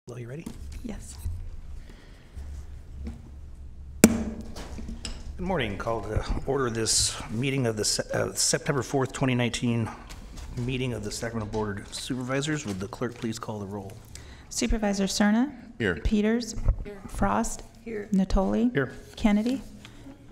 Will, you ready? Yes. Good morning. Call to order this meeting of the September 4th, 2019 meeting of the Sacramento Board of Supervisors. Would the clerk please call the roll? Supervisor Cerna? Here. Peters? Here. Frost? Here. Natoli? Here. Kennedy?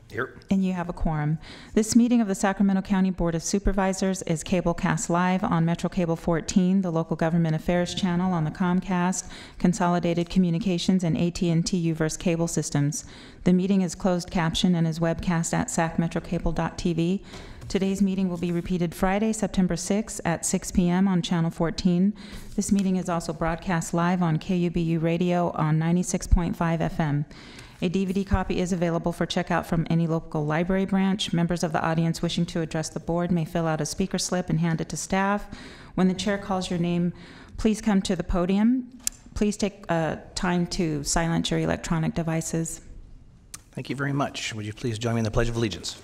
Here. And you have a quorum. This meeting of the Sacramento County Board of Supervisors is cablecast live on Metro Cable 14, the local government affairs channel on the Comcast, Consolidated Communications, and AT&T Uverse cable systems. The meeting is closed caption and is webcast at sacmetrocable.tv. Today's meeting will be repeated Friday, September 6th at 6 p.m. on Channel 14. This meeting is also broadcast live on KUBU Radio on 96.5 FM. A DVD copy is available for checkout from any local library branch. Members of the audience wishing to address the board may fill out a speaker slip and hand it to staff. When the chair calls your name, please come to the podium. Please take time to silence your electronic devices. Thank you very much. Would you please join me in the Pledge of Allegiance?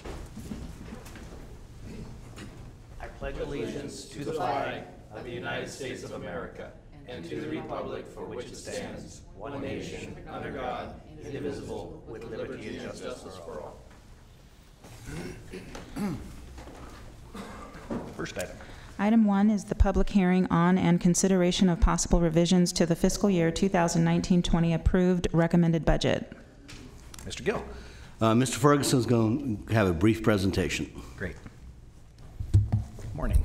I pledge allegiance to the flag of the United States of America and to the republic for which it stands, one nation, under God, indivisible, with liberty and justice for all. First item. Item 1 is the public hearing on and consideration of possible revisions to the fiscal year 2019-20 approved recommended budget. Mr. Gill. Mr. Ferguson is going to have a brief presentation. Great. Morning.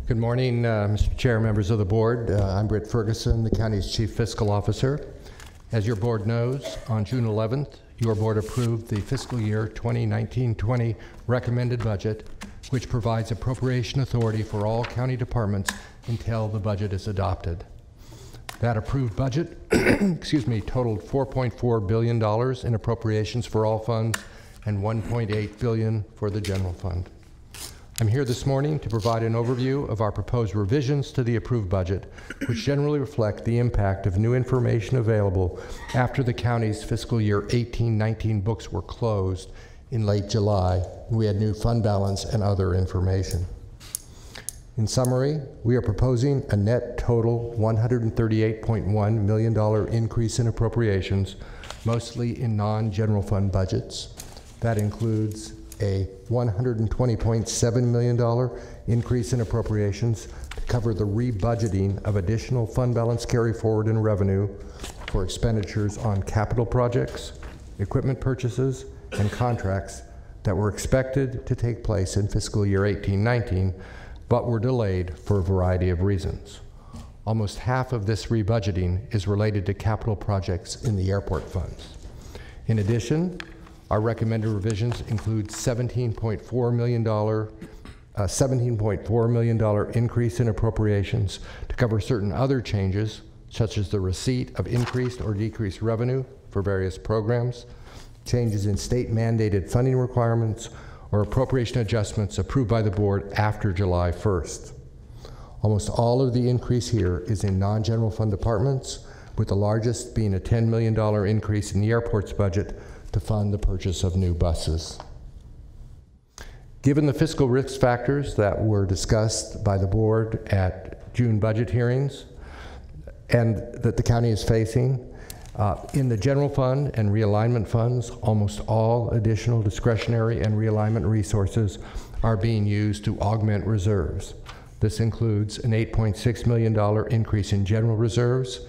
Good morning, Mr. Chair, members of the board. I'm Britt Ferguson, the county's Chief Fiscal Officer. As your board knows, on June 11th, your board approved the fiscal year 2019-20 recommended budget, which provides appropriation authority for all county departments until the budget is adopted. That approved budget totaled $4.4 billion in appropriations for all funds and $1.8 billion for the general fund. I'm here this morning to provide an overview of our proposed revisions to the approved budget, which generally reflect the impact of new information available after the county's fiscal year 18-19 books were closed in late July. We had new fund balance and other information. In summary, we are proposing a net total $138.1 million increase in appropriations, mostly in non-general fund budgets. That includes a $120.7 million increase in appropriations to cover the rebudgeting of additional fund balance carry forward in revenue for expenditures on capital projects, equipment purchases, and contracts that were expected to take place in fiscal year 18-19, but were delayed for a variety of reasons. Almost half of this rebudgeting is related to capital projects in the airport funds. In addition, our recommended revisions include $17.4 million increase in appropriations to cover certain other changes, such as the receipt of increased or decreased revenue for various programs, changes in state mandated funding requirements, or appropriation adjustments approved by the board after July 1st. Almost all of the increase here is in non-general fund departments, with the largest being a $10 million increase in the airport's budget to fund the purchase of new buses. Given the fiscal risk factors that were discussed by the board at June budget hearings and that the county is facing, in the general fund and realignment funds, almost all additional discretionary and realignment resources are being used to augment reserves. This includes an $8.6 million increase in general reserves,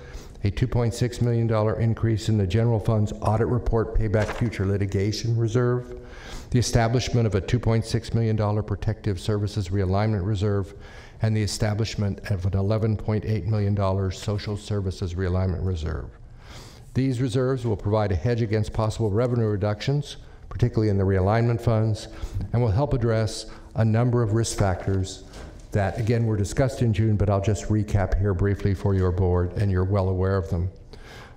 a $2.6 million increase in the general fund's audit report payback future litigation reserve, the establishment of a $2.6 million protective services realignment reserve, and the establishment of an $11.8 million social services realignment reserve. These reserves will provide a hedge against possible revenue reductions, particularly in the realignment funds, and will help address a number of risk factors that, again, were discussed in June, but I'll just recap here briefly for your board, and you're well aware of them.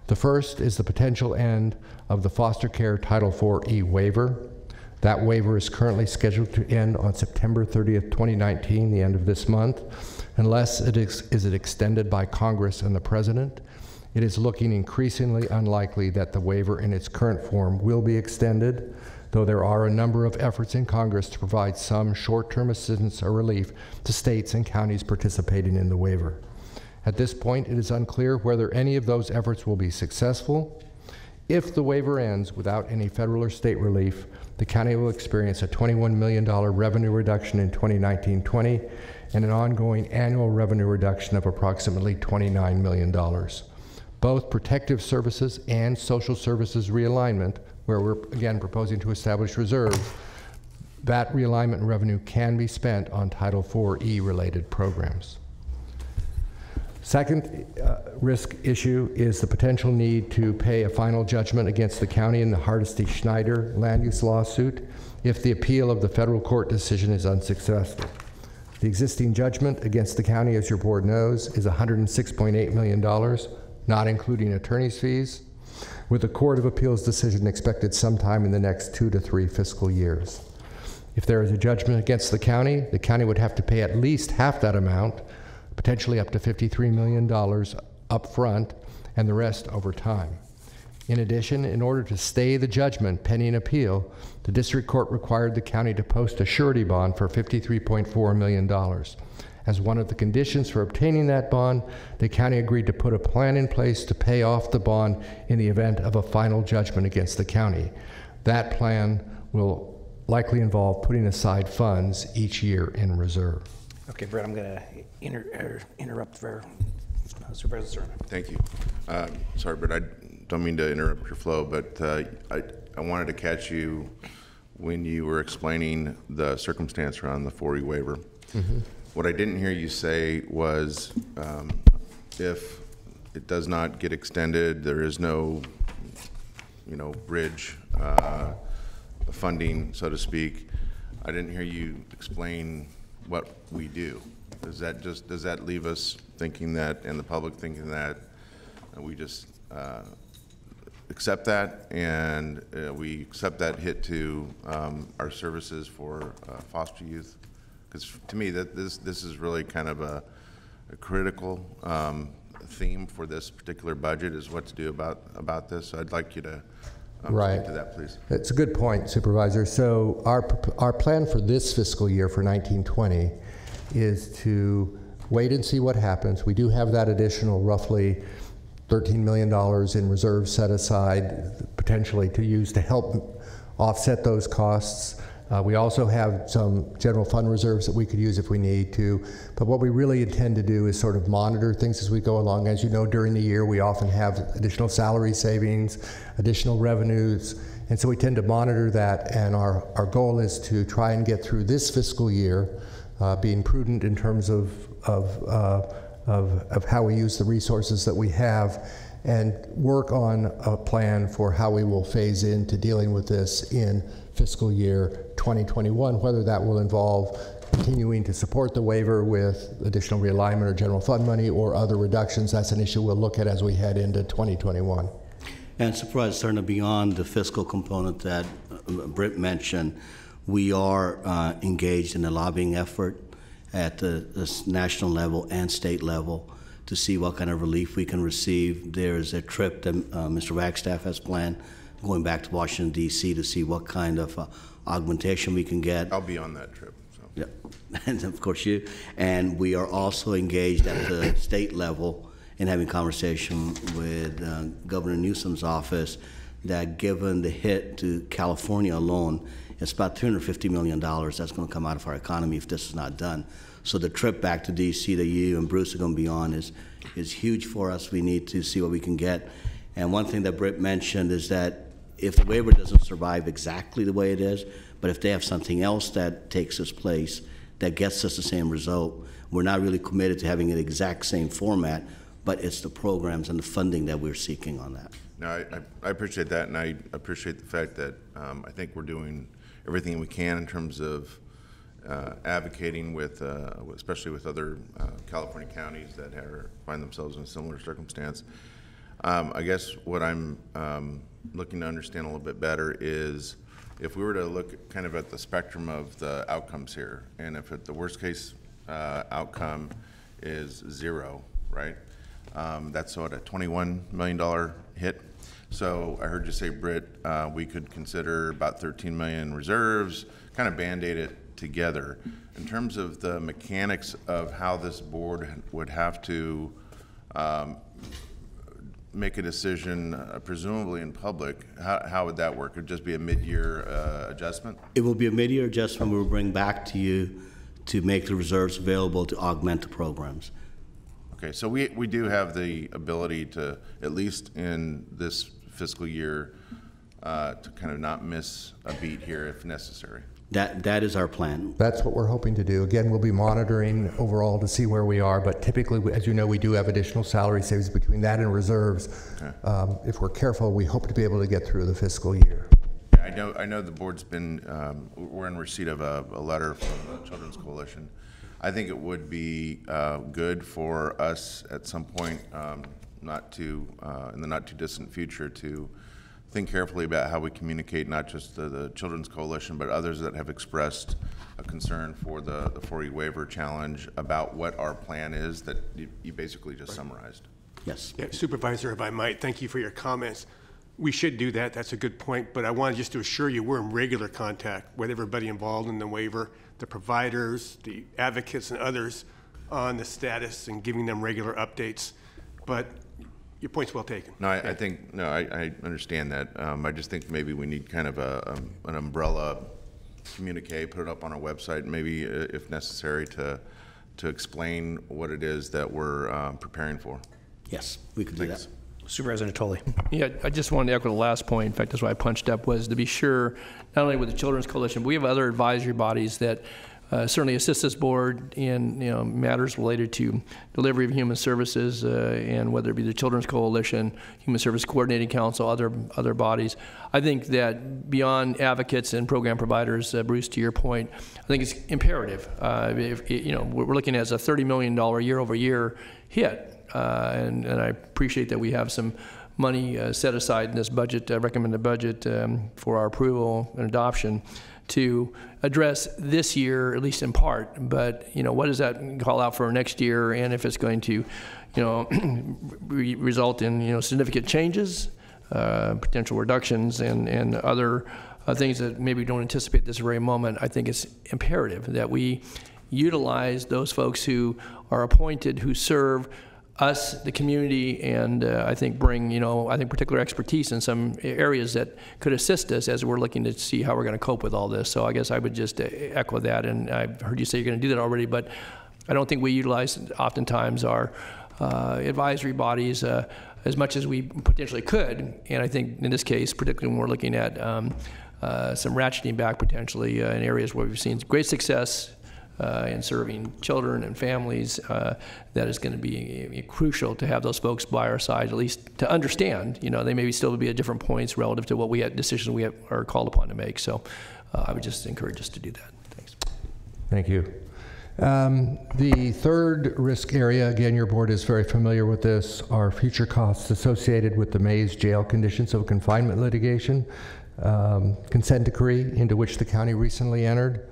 The first is the potential end of the foster care Title IV-E waiver. That waiver is currently scheduled to end on September 30th, 2019, the end of this month, unless it is extended by Congress and the President. It is looking increasingly unlikely that the waiver in its current form will be extended, though there are a number of efforts in Congress to provide some short-term assistance or relief to states and counties participating in the waiver. At this point, it is unclear whether any of those efforts will be successful. If the waiver ends without any federal or state relief, the county will experience a $21 million revenue reduction in 2019-20 and an ongoing annual revenue reduction of approximately $29 million. Both protective services and social services realignment, where we're again proposing to establish reserves, that realignment revenue can be spent on Title IV-E related programs. Second risk issue is the potential need to pay a final judgment against the county in the Hardesty Schneider land use lawsuit if the appeal of the federal court decision is unsuccessful. The existing judgment against the county, as your board knows, is $106.8 million, not including attorney's fees, with a Court of Appeals decision expected sometime in the next 2 to 3 fiscal years. If there is a judgment against the county would have to pay at least half that amount, potentially up to $53 million up front, and the rest over time. In addition, in order to stay the judgment pending appeal, the district court required the county to post a surety bond for $53.4 million. As one of the conditions for obtaining that bond, the county agreed to put a plan in place to pay off the bond in the event of a final judgment against the county. That plan will likely involve putting aside funds each year in reserve. Okay, Brett, I'm going to interrupt for Supervisor Serna. Thank you. Sorry, Brett, I don't mean to interrupt your flow, but I wanted to catch you when you were explaining the circumstance around the 4E waiver. Mm-hmm. What I didn't hear you say was if it does not get extended, there is no, bridge funding, so to speak. I didn't hear you explain what we do. Does that leave us thinking that, and the public thinking that we just accept that, and we accept that hit to our services for foster youth? Because to me, that this is really kind of a critical theme for this particular budget, is what to do about this. So I'd like you to speak to that, please. It's a good point, Supervisor. So our plan for this fiscal year for 1920 is to wait and see what happens. We do have that additional roughly $13 million in reserves set aside potentially to use to help offset those costs. We also have some general fund reserves that we could use if we need to. But what we really intend to do is sort of monitor things as we go along. As you know, during the year, we often have additional salary savings, additional revenues. And so we tend to monitor that. And our goal is to try and get through this fiscal year being prudent in terms of how we use the resources that we have, and work on a plan for how we will phase into dealing with this in fiscal year 2021, whether that will involve continuing to support the waiver with additional realignment or general fund money or other reductions. That's an issue we'll look at as we head into 2021. And Supervisor Serna, beyond the fiscal component that Britt mentioned, we are engaged in a lobbying effort at the national level and state level to see what kind of relief we can receive. There's a trip that Mr. Wagstaff has planned going back to Washington, D.C. to see what kind of augmentation we can get. I'll be on that trip. So. Yeah, and of course you. And we are also engaged at the state level in having conversation with Governor Newsom's office that given the hit to California alone, it's about $350 million that's going to come out of our economy if this is not done. So the trip back to D.C. that you and Bruce are going to be on is huge for us. We need to see what we can get. And one thing that Britt mentioned is that if the waiver doesn't survive exactly the way it is, but if they have something else that takes its place that gets us the same result, we're not really committed to having an exact same format, but it's the programs and the funding that we're seeking on that. No, I appreciate that, and I appreciate the fact that I think we're doing everything we can in terms of advocating with, especially with other California counties that find themselves in a similar circumstance. I guess what I'm looking to understand a little bit better is if we were to look kind of at the spectrum of the outcomes here, and if the worst case outcome is 0, right? That's what, a $21 million hit. So I heard you say, Britt, we could consider about 13 million reserves, kind of band-aid it together. In terms of the mechanics of how this board would have to make a decision, presumably in public, how would that work? It would just be a mid-year adjustment? It will be a mid-year adjustment we will bring back to you to make the reserves available to augment the programs. Okay, so we do have the ability to, at least in this fiscal year, to kind of not miss a beat here if necessary. That is our plan. That's what we're hoping to do. Again, we'll be monitoring overall to see where we are, but typically, as you know, we do have additional salary savings between that and reserves. Okay. If we're careful, we hope to be able to get through the fiscal year. Yeah, I know the board's been, we're in receipt of a letter from the Children's Coalition. I think it would be good for us at some point, in the not too distant future, to think carefully about how we communicate not just the Children's Coalition, but others that have expressed a concern for the 4E waiver challenge about what our plan is that you basically just summarized. Yes. Yeah, Supervisor, if I might, thank you for your comments. We should do that. That's a good point. But I wanted just to assure you we're in regular contact with everybody involved in the waiver, the providers, the advocates, and others on the status and giving them regular updates. But your point's well taken. No, I understand that. I just think maybe we need kind of an umbrella communique, put it up on our website, maybe if necessary, to explain what it is that we're preparing for. Yes, we could do that. Supervisor Natoli. Yeah, I just wanted to echo the last point. In fact, that's why I punched up, was to be sure, not only with the Children's Coalition, but we have other advisory bodies that certainly assist this board in matters related to delivery of human services, and whether it be the Children's Coalition, Human Service Coordinating Council, other bodies. I think that beyond advocates and program providers, Bruce, to your point, I think it's imperative. We're looking at a $30 million year-over-year hit. And I appreciate that we have some money set aside in this budget, recommended budget, for our approval and adoption to address this year, at least in part. But what does that call out for next year, and if it's going to, result in significant changes, potential reductions, and other things that maybe we don't anticipate at this very moment. I think it's imperative that we utilize those folks who are appointed, who serve us, the community, and I think bring, particular expertise in some areas that could assist us as we're looking to see how we're going to cope with all this. So I guess I would just echo that, and I've heard you say you're going to do that already, but I don't think we utilize oftentimes our advisory bodies as much as we potentially could, and I think in this case, particularly when we're looking at some ratcheting back potentially in areas where we've seen great success in serving children and families, that is going to be crucial to have those folks by our side, at least to understand. They may still be at different points relative to what decisions we are called upon to make. So I would just encourage us to do that. Thanks. Thank you. The third risk area, again, your board is very familiar with this, are future costs associated with the Mays jail conditions of confinement litigation consent decree into which the county recently entered.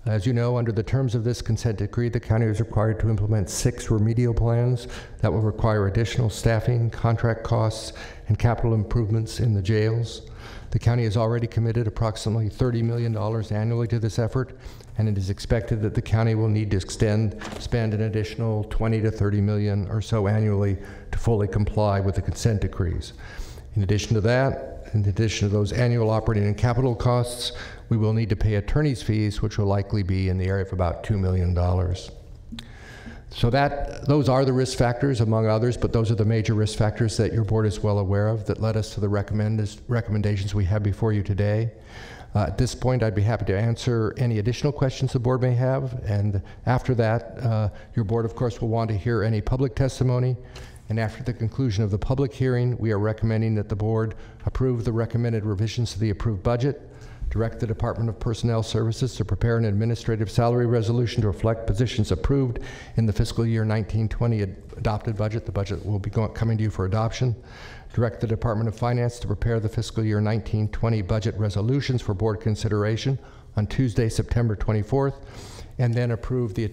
As you know, under the terms of this consent decree, the county is required to implement 6 remedial plans that will require additional staffing, contract costs, and capital improvements in the jails. The county has already committed approximately $30 million annually to this effort, and it is expected that the county will need to spend an additional $20 to $30 million or so annually to fully comply with the consent decrees. In addition to that, in addition to those annual operating and capital costs, we will need to pay attorney's fees, which will likely be in the area of about $2 million. So those are the risk factors, among others, but those are the major risk factors that your board is well aware of that led us to the recommendations we have before you today. At this point, I'd be happy to answer any additional questions the board may have, and after that, your board, of course, will want to hear any public testimony. And after the conclusion of the public hearing, we are recommending that the board approve the recommended revisions to the approved budget, direct the Department of Personnel Services to prepare an administrative salary resolution to reflect positions approved in the fiscal year 1920 adopted budget. The budget will be coming to you for adoption. Direct the Department of Finance to prepare the fiscal year 1920 budget resolutions for board consideration on Tuesday, September 24th, and then approve the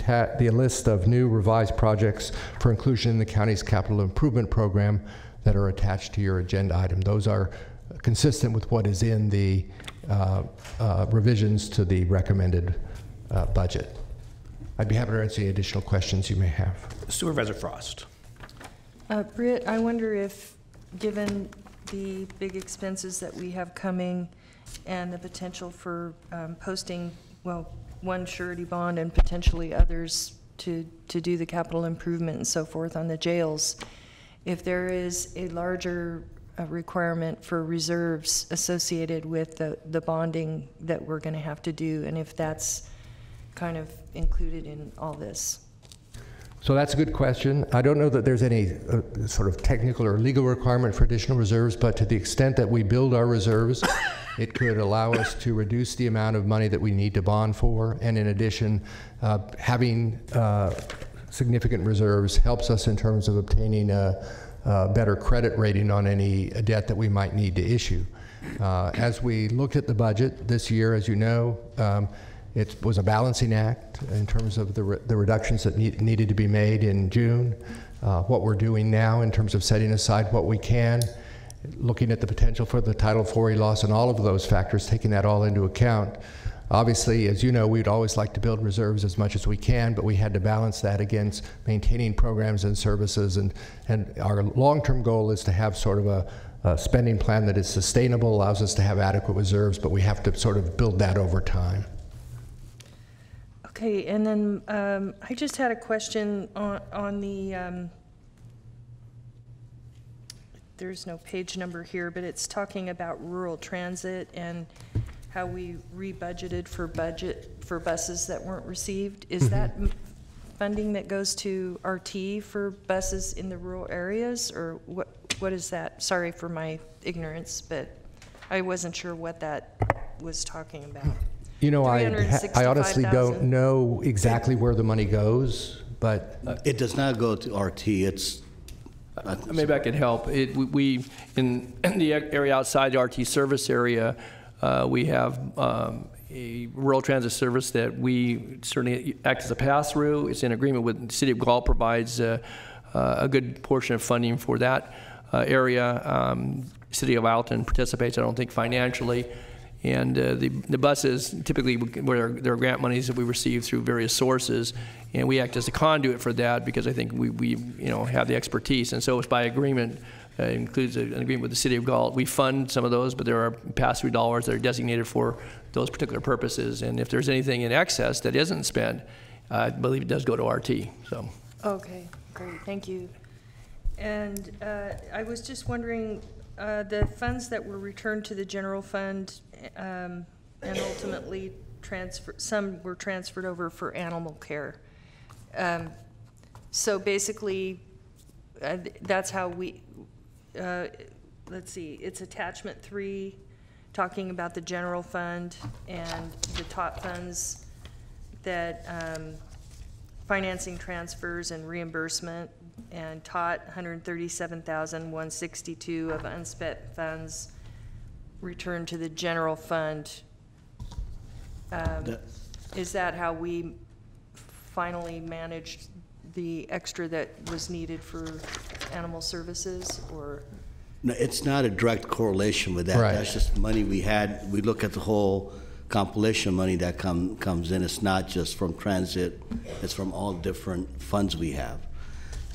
list of new revised projects for inclusion in the county's capital improvement program that are attached to your agenda item. Those are consistent with what is in the revisions to the recommended budget. I'd be happy to answer any additional questions you may have. Supervisor Frost. Britt, I wonder if, given the big expenses that we have coming and the potential for posting, well, one surety bond and potentially others to do the capital improvement and so forth on the jails, if there is a larger requirement for reserves associated with the bonding that we're going to have to do, and if that's kind of included in all this. So that's a good question. I don't know that there's any sort of technical or legal requirement for additional reserves, but to the extent that we build our reserves, it could allow us to reduce the amount of money that we need to bond for. And in addition, having significant reserves helps us in terms of obtaining a better credit rating on any debt that we might need to issue. As we looked at the budget this year, as you know, it was a balancing act in terms of the reductions that needed to be made in June. What we're doing now in terms of setting aside what we can, looking at the potential for the Title IV loss and all of those factors, taking that all into account. Obviously, as you know, we'd always like to build reserves as much as we can, but we had to balance that against maintaining programs and services. And our long-term goal is to have sort of a spending plan that is sustainable, allows us to have adequate reserves, but we have to sort of build that over time. Okay, and then I just had a question on the, there's no page number here, but it's talking about rural transit and how we rebudgeted for buses that weren't received. Is that funding that goes to RT for buses in the rural areas, or what is that? Sorry for my ignorance, but I wasn't sure what that was talking about. You know, I honestly don't know exactly where the money goes, but It does not go to RT. It's Maybe I could help. We in the area outside the RT service area, we have a rural transit service that we certainly act as a pass-through. It's in agreement with the City of Galt, provides a good portion of funding for that area. City of Alton participates, I don't think, financially. And the buses, typically, there are grant monies that we receive through various sources, and we act as a conduit for that because I think we have the expertise. And so it's by agreement. It includes an agreement with the City of Galt. We fund some of those, but there are pass-through dollars that are designated for those particular purposes. And if there's anything in excess that isn't spent, I believe it does go to RT. So. Okay, great, thank you. And I was just wondering, the funds that were returned to the general fund and ultimately some were transferred over for animal care. So basically, that's how we, let's see, it's attachment 3, talking about the general fund and the top funds that financing transfers and reimbursement, and TOT $137,162 of unspent funds returned to the general fund. Is that how we finally managed the extra that was needed for animal services, or? No, it's not a direct correlation with that. Right. That's just money we had. We look at the whole compilation money that comes in. It's not just from transit. It's from all different funds we have.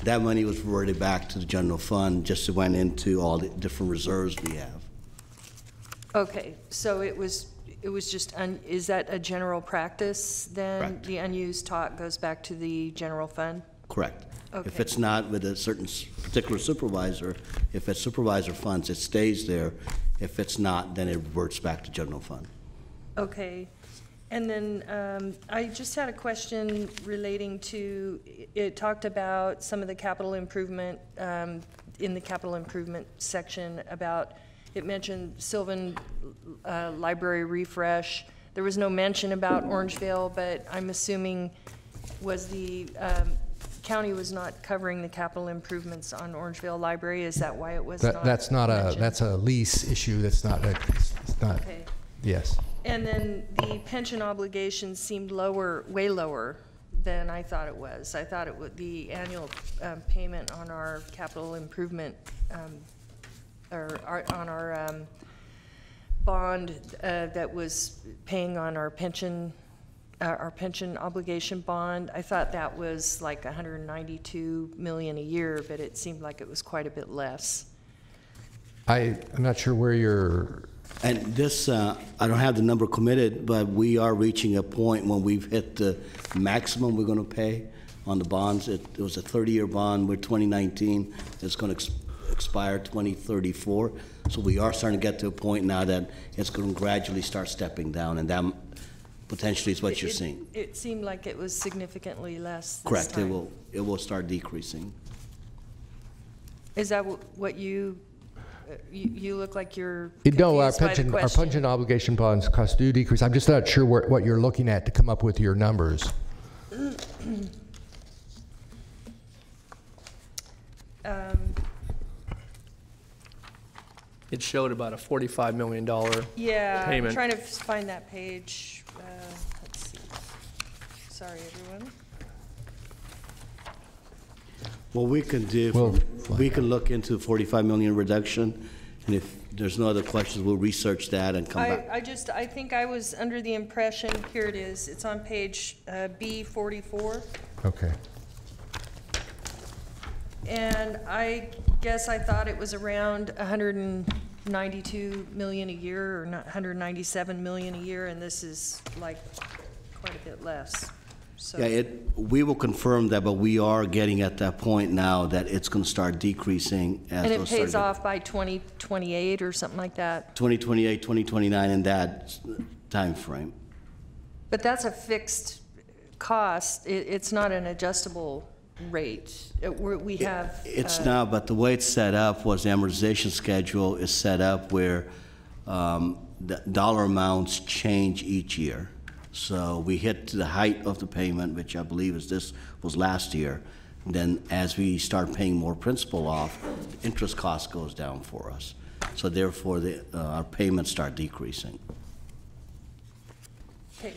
That money was reverted back to the general fund, just went into all the different reserves we have. Okay, so it was just, is that a general practice then? Correct. The unused TOT goes back to the general fund? Correct. Okay. If it's not with a certain particular supervisor, if it's supervisor funds, it stays there. If it's not, then it reverts back to general fund. Okay. And then I just had a question relating to, it talked about some of the capital improvement, in the capital improvement section about, it mentioned Sylvan Library refresh. There was no mention about Orangevale, but I'm assuming was the county was not covering the capital improvements on Orangevale Library. Is that why it was not mentioned? That's a lease issue. That's not it's not. Okay. Yes. And then the pension obligation seemed lower, way lower than I thought it was. I thought it would, the annual payment on our capital improvement, or on our bond that was paying on our pension our pension obligation bond. I thought that was like 192 million a year, but it seemed like it was quite a bit less. I'm not sure where you're... And this, I don't have the number committed, but we are reaching a point when we've hit the maximum we're going to pay on the bonds. It was a 30-year bond. We're 2019. It's going to expire 2034. So we are starting to get to a point now that it's going to gradually start stepping down, and that potentially is what you're seeing. It seemed like it was significantly less this Correct. time. It will start decreasing. Is that what you look like you're No, our confused by the question? pension obligation bonds cost do decrease. I'm just not sure what you're looking at to come up with your numbers. It showed about a $45 million Yeah, payment. I'm trying to find that page. Let's see. Sorry, everyone. What we can do, We'll we can look into 45 million reduction, and if there's no other questions, we'll research that and come back. I think I was under the impression, here it is, it's on page B44. Okay. And I guess I thought it was around 192 million a year, or not 197 million a year, and this is like quite a bit less. So Yeah, we will confirm that, but we are getting at that point now that it's going to start decreasing as and it those pays start off by 2028 or something like that. 2028, 2029, in that time frame. But that's a fixed cost. It's not an adjustable rate. We have. It's not, but the way it's set up was the amortization schedule is set up where the dollar amounts change each year. So we hit the height of the payment, which I believe was last year. And then as we start paying more principal off, the interest cost goes down for us. So therefore, our payments start decreasing. Okay.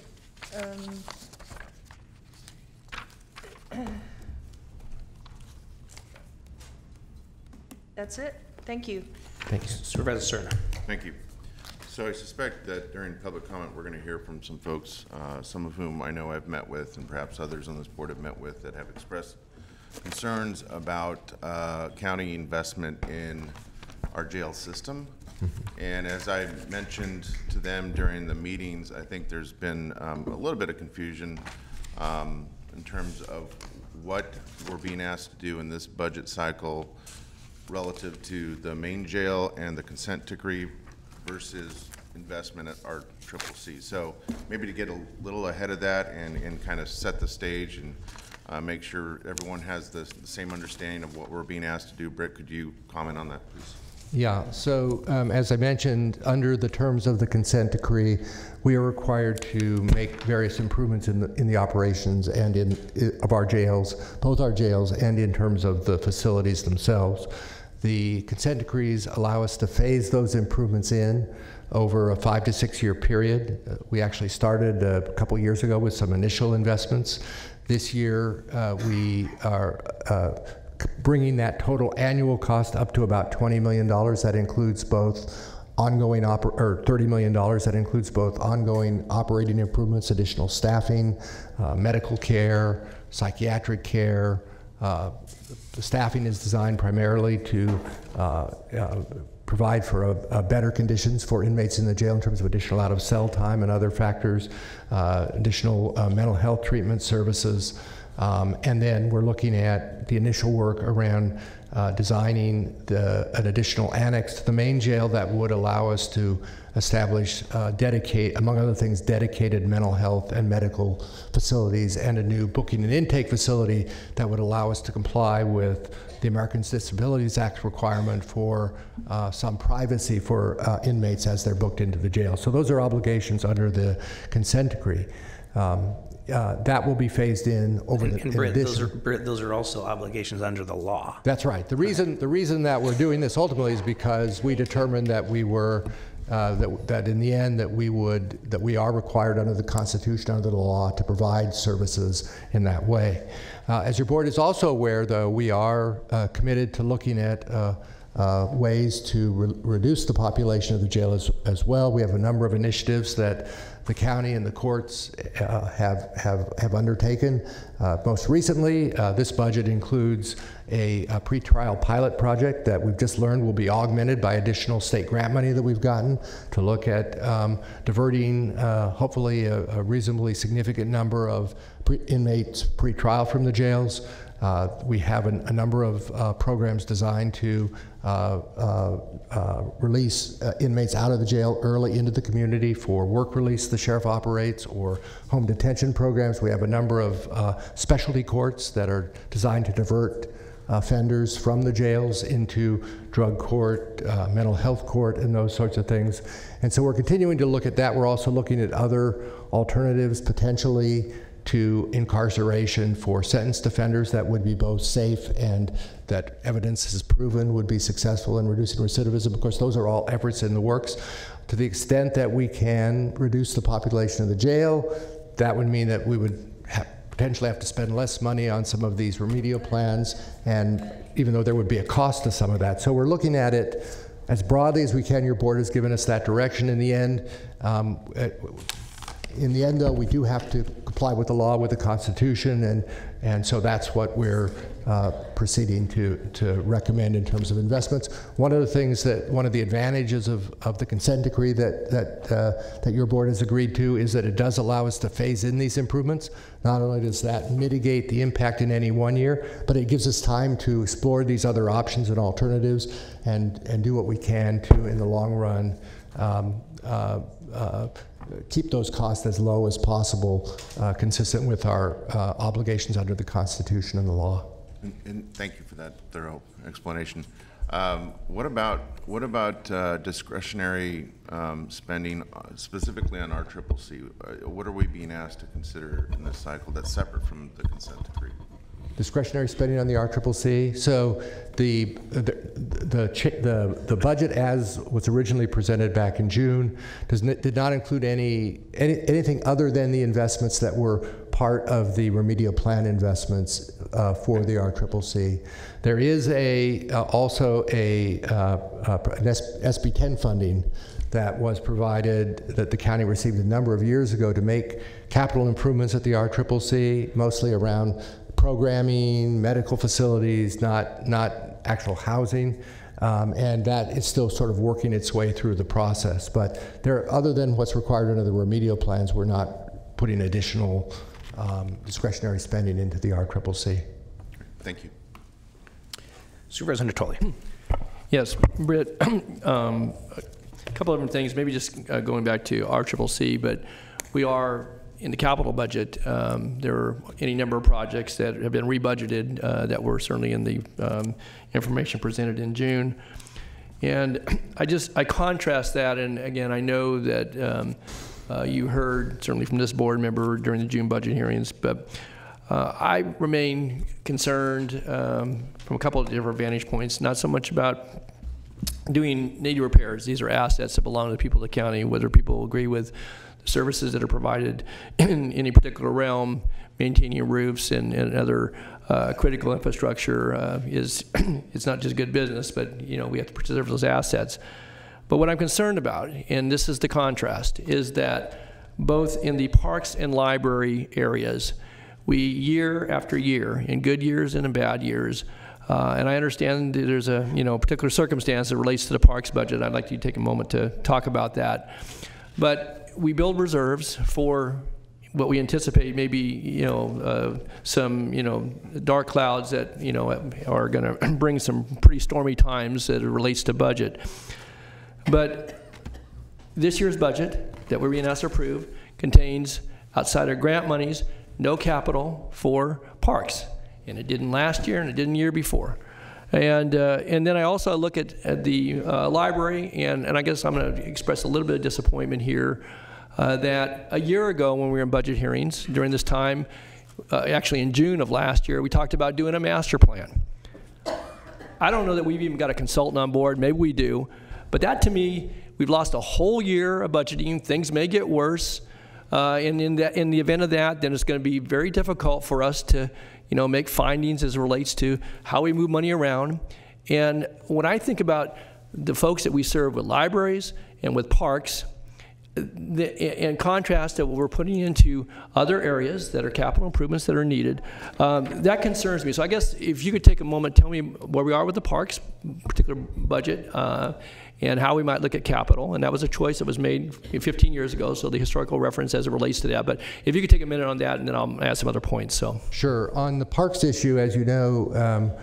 That's it. Thank you. Thanks. Supervisor Serna. Thank you. So I suspect that during public comment, we're going to hear from some folks, some of whom I know I've met with, and perhaps others on this board have met with, that have expressed concerns about county investment in our jail system. And as I mentioned to them during the meetings, I think there's been a little bit of confusion in terms of what we're being asked to do in this budget cycle relative to the main jail and the consent decree versus investment at our CCC. So maybe to get a little ahead of that and kind of set the stage and make sure everyone has the same understanding of what we're being asked to do. Britt, could you comment on that, please? Yeah, so as I mentioned, under the terms of the consent decree, we are required to make various improvements in the operations and of our jails, both our jails and in terms of the facilities themselves. The consent decrees allow us to phase those improvements in over a 5 to 6 year period. We actually started a couple years ago with some initial investments. This year, we are bringing that total annual cost up to about $20 million. That includes both ongoing $30 million. That includes both ongoing operating improvements, additional staffing, medical care, psychiatric care. The staffing is designed primarily to provide for better conditions for inmates in the jail in terms of additional out-of-cell time and other factors, additional mental health treatment services. And then we're looking at the initial work around designing an additional annex to the main jail that would allow us to establish, among other things, dedicated mental health and medical facilities, and a new booking and intake facility that would allow us to comply with the Americans with Disabilities Act requirement for some privacy for inmates as they're booked into the jail. So those are obligations under the consent decree. That will be phased in over the Britt, those are also obligations under the law. That's right. The reason that we're doing this ultimately is because we determined that we were that in the end that we are required under the Constitution, under the law, to provide services in that way. As your board is also aware, though, we are committed to looking at ways to reduce the population of the jail as well. We have a number of initiatives that the county and the courts have undertaken. Most recently, this budget includes a pretrial pilot project that we've just learned will be augmented by additional state grant money that we've gotten to look at diverting hopefully a reasonably significant number of inmates pretrial from the jails. We have a number of programs designed to release inmates out of the jail early into the community for work release the sheriff operates, or home detention programs. We have a number of specialty courts that are designed to divert offenders from the jails into drug court, mental health court, and those sorts of things. And so we're continuing to look at that. We're also looking at other alternatives potentially to incarceration for sentenced offenders that would be both safe and that evidence has proven would be successful in reducing recidivism. Of course, those are all efforts in the works. To the extent that we can reduce the population of the jail, that would mean that we would potentially have to spend less money on some of these remedial plans, and even though there would be a cost to some of that. So we're looking at it as broadly as we can. Your board has given us that direction in the end. In the end, though, we do have to comply with the law, with the Constitution, and so that's what we're proceeding to recommend in terms of investments. One of the advantages of the consent decree that your board has agreed to is that it does allow us to phase in these improvements. Not only does that mitigate the impact in any one year, but it gives us time to explore these other options and alternatives and do what we can to, in the long run, keep those costs as low as possible, consistent with our obligations under the Constitution and the law. And thank you for that thorough explanation. What about discretionary spending, specifically on RCCC? What are we being asked to consider in this cycle that's separate from the consent decree? Discretionary spending on the RCCC. So the budget as was originally presented back in June did not include anything other than the investments that were part of the remedial plan investments for the RCCC. There is also an SB 10 funding that was provided, that the county received a number of years ago to make capital improvements at the RCCC, mostly around programming, medical facilities, not actual housing, and that is still sort of working its way through the process. But other than what's required under the remedial plans, we're not putting additional discretionary spending into the RCCC. Thank you. Supervisor Natoli. Yes, Britt, a couple of different things, maybe just going back to RCCC, but we are in the capital budget. There are any number of projects that have been rebudgeted that were certainly in the information presented in June. And I contrast that, and again, I know that you heard certainly from this board member during the June budget hearings, but I remain concerned from a couple of different vantage points, not so much about doing needed repairs. These are assets that belong to the people of the county, whether people agree with the services that are provided in any particular realm, maintaining roofs and other critical infrastructure it's not just good business, but we have to preserve those assets. But what I'm concerned about, and this is the contrast, is that both in the parks and library areas, we year after year, in good years and in bad years, and I understand that there's a particular circumstance that relates to the parks budget. I'd like you to take a moment to talk about that. But we build reserves for what we anticipate maybe some dark clouds that are going to bring some pretty stormy times that it relates to budget. But this year's budget that we're being asked to approve contains, outside of grant monies, no capital for parks, and it didn't last year and it didn't the year before. And then I also look at the library, and I guess I'm going to express a little bit of disappointment here that a year ago when we were in budget hearings during this time, actually in June of last year, we talked about doing a master plan. I don't know that we've even got a consultant on board. Maybe we do. But that, to me, we've lost a whole year of budgeting. Things may get worse. And in the event of that, then it's going to be very difficult for us to make findings as it relates to how we move money around. And when I think about the folks that we serve with libraries and with parks, in contrast to what we're putting into other areas that are capital improvements that are needed, that concerns me. So I guess if you could take a moment, tell me where we are with the parks, particular budget, and how we might look at capital. And that was a choice that was made 15 years ago, so the historical reference as it relates to that. But if you could take a minute on that, and then I'll add some other points. So Sure. On the parks issue, as you know,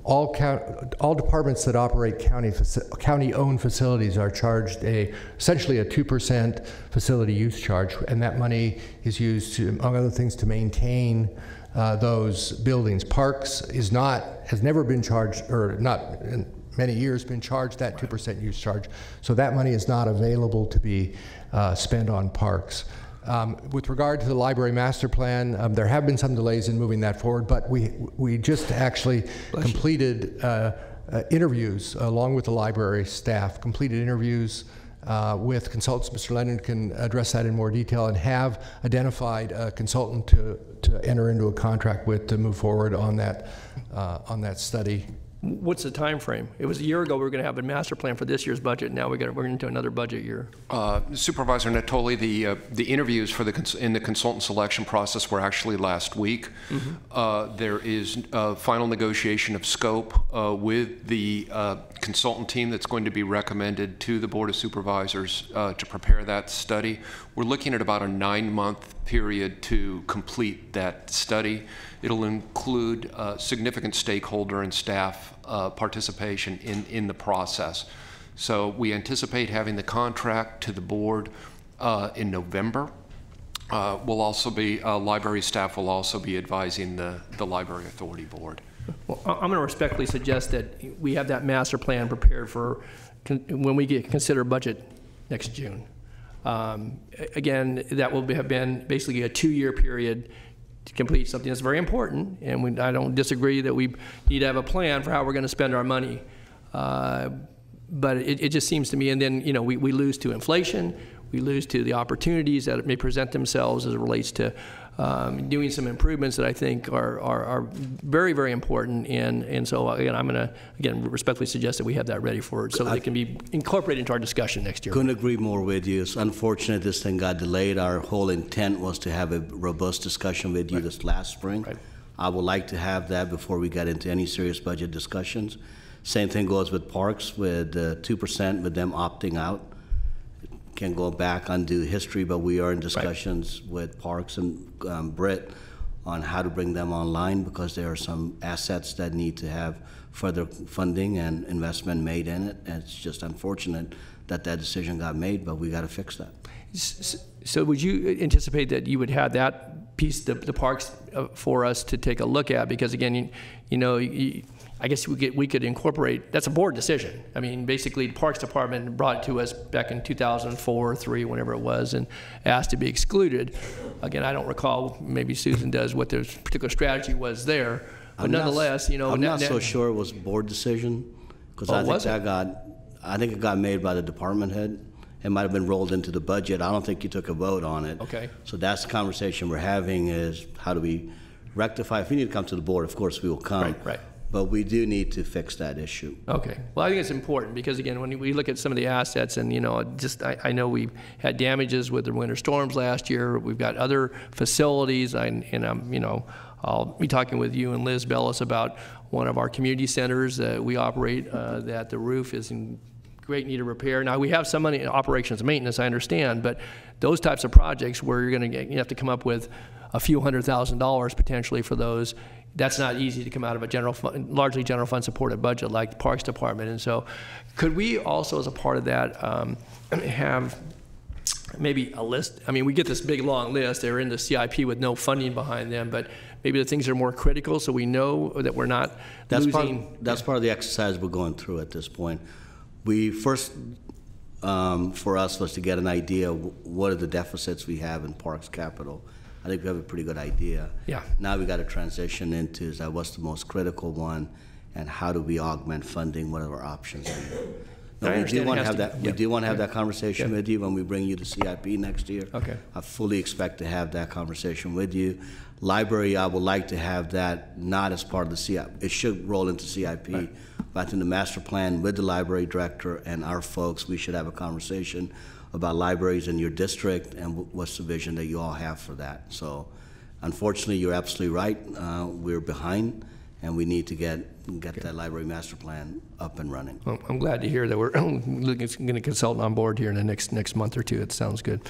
all departments that operate county-owned facilities are charged essentially a 2% facility use charge, and that money is used to, among other things, to maintain those buildings. Parks has never been charged, or not in many years been charged that 2% use charge. So that money is not available to be spent on parks. With regard to the library master plan, there have been some delays in moving that forward, but we just actually completed interviews along with the library staff, completed interviews with consultants. Mr. Lennon can address that in more detail, and have identified a consultant to enter into a contract with to move forward on that study. what's the time frame? It was a year ago we were going to have a master plan for this year's budget. Now we're into another budget year. Supervisor Natoli, the interviews for in the consultant selection process were actually last week. Mm-hmm. There is a final negotiation of scope with the consultant team that's going to be recommended to the Board of Supervisors to prepare that study. We're looking at about a 9-month period to complete that study. It'll include significant stakeholder and staff participation in the process. So we anticipate having the contract to the board in November. We'll also be, library staff will also be advising the Library Authority Board. Well, I'm going to respectfully suggest that we have that master plan prepared for when we consider budget next June. Again, that will have been basically a 2-year period to complete something that's very important, and I don't disagree that we need to have a plan for how we're going to spend our money. But it just seems to me, and then we lose to inflation, we lose to the opportunities that may present themselves as it relates to doing some improvements that I think are very, very important. And so again, I'm going to respectfully suggest that we have that ready for it so that it can be incorporated into our discussion next year. Couldn't agree more with you. It's unfortunate this thing got delayed. Our whole intent was to have a robust discussion with you this last spring. Right. I would like to have that before we get into any serious budget discussions. Same thing goes with parks, with 2%, with them opting out. Can't go back, undo history, but we are in discussions with Parks and Britt on how to bring them online, because there are some assets that need to have further funding and investment made in it. And it's just unfortunate that that decision got made, but we got to fix that. So would you anticipate that you would have that piece, the parks, for us to take a look at? Because again, I guess we could incorporate, that's a board decision. I mean, basically the Parks Department brought it to us back in 2004 or 3, whenever it was, and asked to be excluded. Again, I don't recall, maybe Susan does, what their particular strategy was there. But nonetheless, I'm not so sure it was board decision, because I think it got made by the department head. It might have been rolled into the budget. I don't think you took a vote on it. Okay. So that's the conversation we're having, is how do we rectify? If we need to come to the board, of course we will come. Right. But we do need to fix that issue. Okay. Well, I think it's important because, again, when we look at some of the assets, and I know we had damages with the winter storms last year. We've got other facilities, I'll be talking with you and Liz Bellis about one of our community centers that we operate. That the roof is in great need of repair. Now we have some money in operations and maintenance, I understand, but those types of projects where you have to come up with a few $100,000 potentially for those. That's not easy to come out of a largely general fund supported budget like the Parks Department. And so could we also, as a part of that, have maybe a list? I mean, we get this big long list. They're in the CIP with no funding behind them, but maybe the things that are more critical so we know that we're not losing. That's part of the exercise we're going through at this point. We first, for us, was to get an idea what are the deficits we have in Parks Capital. I think we have a pretty good idea. Yeah. Now we got to transition into what's the most critical one, and how do we augment funding? What are our options? No, I we do understand it want to has have to- that. We yeah. do want to have Okay. that conversation with you when we bring you to CIP next year. Okay. I fully expect to have that conversation with you. Library, I would like to have that not as part of the CIP. It should roll into CIP. Right. But I think the master plan with the library director and our folks, we should have a conversation about libraries in your district and what's the vision that you all have for that. So, unfortunately, you're absolutely right. We're behind, and we need to get that library master plan up and running. Well, I'm glad to hear that we're going to consult on board here in the next month or two. It sounds good.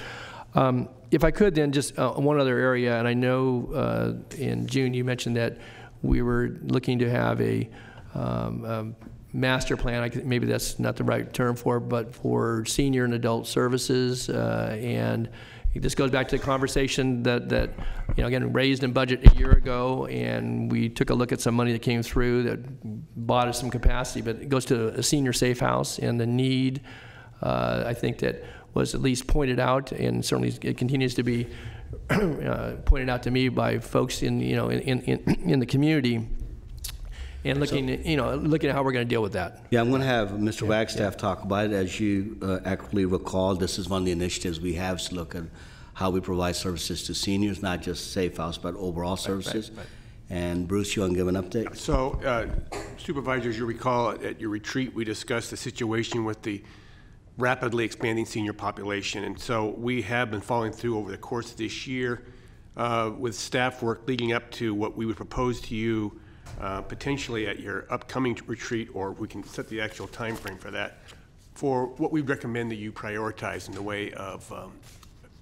If I could then just one other area, and I know in June you mentioned that we were looking to have a master plan. Maybe that's not the right term for it, but for senior and adult services, and this goes back to the conversation that again raised in budget a year ago, and we took a look at some money that came through that bought us some capacity, but it goes to a senior safe house and the need. I think that was at least pointed out, and certainly it continues to be pointed out to me by folks in the community. And looking at how we're going to deal with that. Yeah, I'm going to have Mr. Wagstaff talk about it. As you accurately recall, this is one of the initiatives we have to look at how we provide services to seniors, not just safe house, but overall services. Right. And Bruce, you want to give an update? So, Supervisors, you recall at your retreat, we discussed the situation with the rapidly expanding senior population. And so we have been following through over the course of this year with staff work leading up to what we would propose to you potentially at your upcoming retreat, or we can set the actual time frame for that, for what we recommend that you prioritize in the way of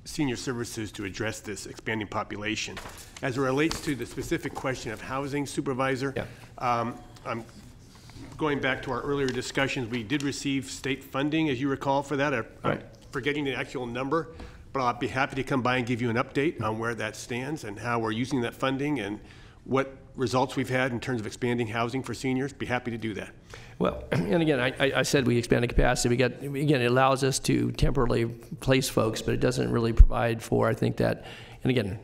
senior services to address this expanding population. As it relates to the specific question of housing, Supervisor, I'm going back to our earlier discussions. We did receive state funding, as you recall, for that. I'm forgetting the actual number, but I'll be happy to come by and give you an update on where that stands and how we're using that funding and what results we've had in terms of expanding housing for seniors. Be happy to do that. Well, and again, I said we expanded capacity. Again, it allows us to temporarily place folks, but it doesn't really provide for, I think that, and again,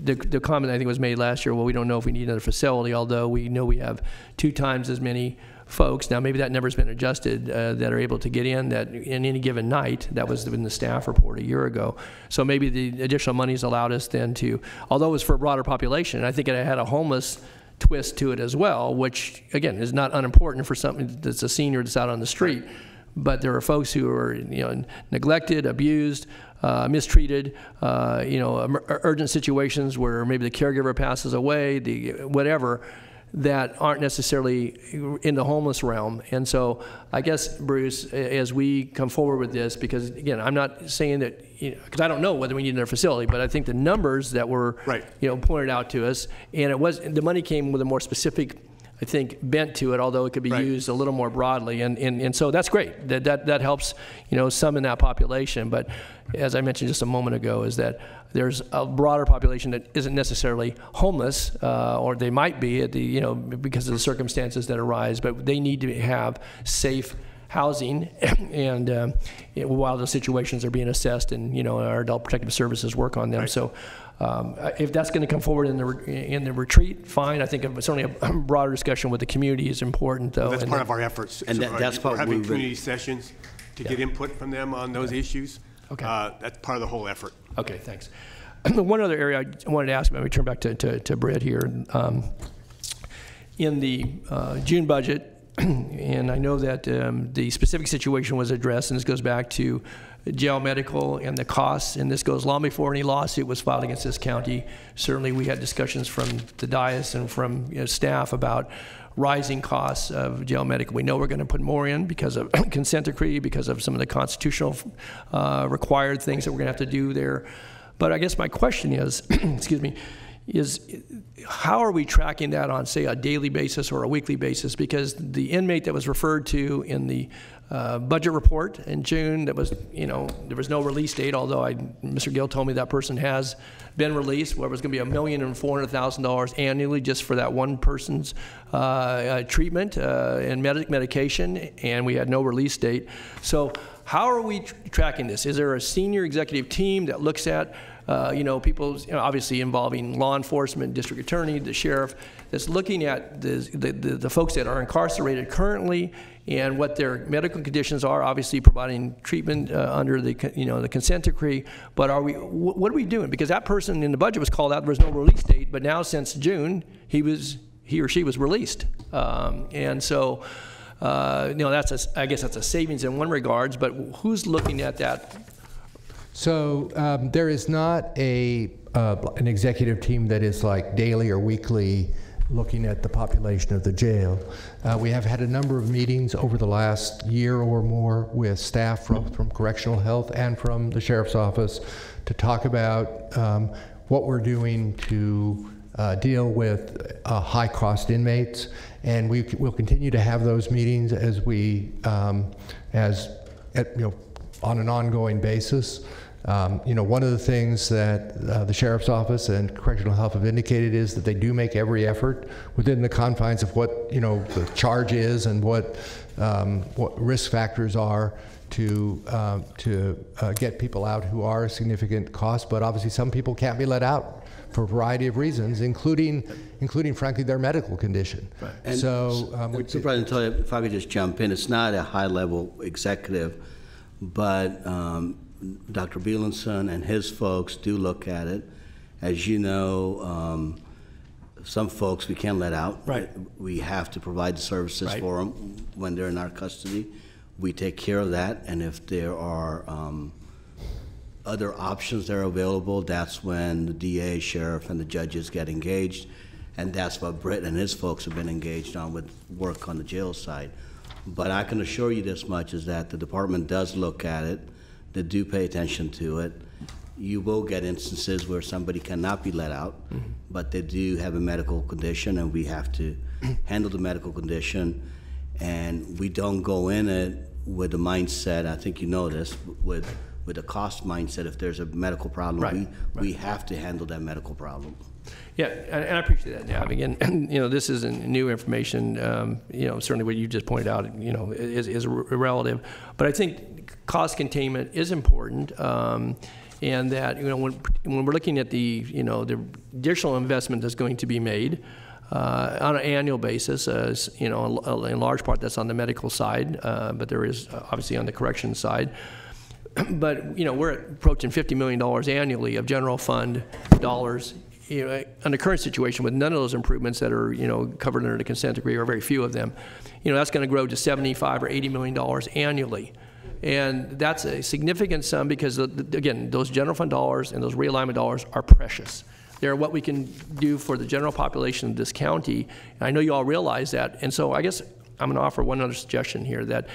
the comment I think was made last year, well, we don't know if we need another facility, although we know we have 2 times as many folks. Now, maybe that number's been adjusted that are able to get in that in any given night. That was in the staff report a year ago. So maybe the additional money's allowed us then to, although it was for a broader population, I think it had a homeless twist to it as well, which again is not unimportant for something that's a senior that's out on the street. But there are folks who are neglected, abused, mistreated, urgent situations where maybe the caregiver passes away, whatever, that aren't necessarily in the homeless realm. And so I guess, Bruce, as we come forward with this, because again, I'm not saying that, because I don't know whether we need another facility, but I think the numbers that were pointed out to us, and the money came with a more specific, I think, bent to it, although it could be used a little more broadly, and so that's great. That helps, some in that population. But as I mentioned just a moment ago, is that there's a broader population that isn't necessarily homeless, or they might be at the, because of the circumstances that arise, but they need to have safe housing, and while those situations are being assessed, and our adult protective services work on them. So. If that's going to come forward in the retreat, fine. I think certainly a broader discussion with the community is important, though. Well, that's part of our efforts. And that's part we're having community sessions to get input from them on those issues. Okay. That's part of the whole effort. Okay, thanks. One other area I wanted to ask about, we turn back to Brett here. In the June budget, and I know that the specific situation was addressed, and this goes back to jail medical and the costs, and this goes long before any lawsuit was filed against this county. Certainly we had discussions from the dais and from staff about rising costs of jail medical. We know we're going to put more in because of consent decree, because of some of the constitutional required things that we're going to have to do there. But I guess my question is, excuse me, is how are we tracking that on, say, a daily basis or a weekly basis? Because the inmate that was referred to in the budget report in June, that was, there was no release date, although Mr. Gill told me that person has been released, where it was going to be $1,400,000 annually just for that one person's treatment and medication, and we had no release date. So how are we tracking this? Is there a senior executive team that looks at people, obviously involving law enforcement, district attorney, the sheriff, that's looking at the folks that are incarcerated currently and what their medical conditions are, obviously providing treatment under the the consent decree. But what are we doing? Because that person in the budget was called out, there was no release date, but now since June, he or she was released. And so, I guess that's a savings in one regards, but who's looking at that? So there is not an executive team that is like daily or weekly looking at the population of the jail. We have had a number of meetings over the last year or more with staff from Correctional Health and from the Sheriff's Office to talk about what we're doing to deal with high-cost inmates, and we will continue to have those meetings as we, on an ongoing basis. One of the things that the Sheriff's Office and Correctional Health have indicated is that they do make every effort within the confines of what the charge is and what risk factors are to get people out who are a significant cost. But obviously, some people can't be let out for a variety of reasons, including frankly their medical condition. Right. And so, Supervisor, if I could just jump in, it's not a high-level executive, but Dr. Bielenson and his folks do look at it. As you know, some folks we can't let out. Right. We have to provide the services Right. for them when they're in our custody. We take care of that, and if there are other options that are available, that's when the DA, sheriff, and the judges get engaged, and that's what Britt and his folks have been engaged on with work on the jail side. But I can assure you this much, is that the department does look at it. They do pay attention to it. You will get instances where somebody cannot be let out, but they do have a medical condition, and we have to handle the medical condition. And we don't go in it with the mindset, I think you know this, with a cost mindset. If there's a medical problem, Right. we have to handle that medical problem. Yeah, and I appreciate that, Nav. Again, this isn't new information. Certainly what you just pointed out, is relative. But I think cost containment is important, and that when we're looking at the the additional investment that's going to be made on an annual basis, in large part that's on the medical side, but there is obviously on the corrections side. But we're approaching $50 million annually of general fund dollars. On the current situation, with none of those improvements that are covered under the consent decree, or very few of them, that's going to grow to $75 or $80 million annually, and that's a significant sum because again, those general fund dollars and those realignment dollars are precious. They're what we can do for the general population of this county. And I know you all realize that, and so I guess I'm going to offer one other suggestion here that.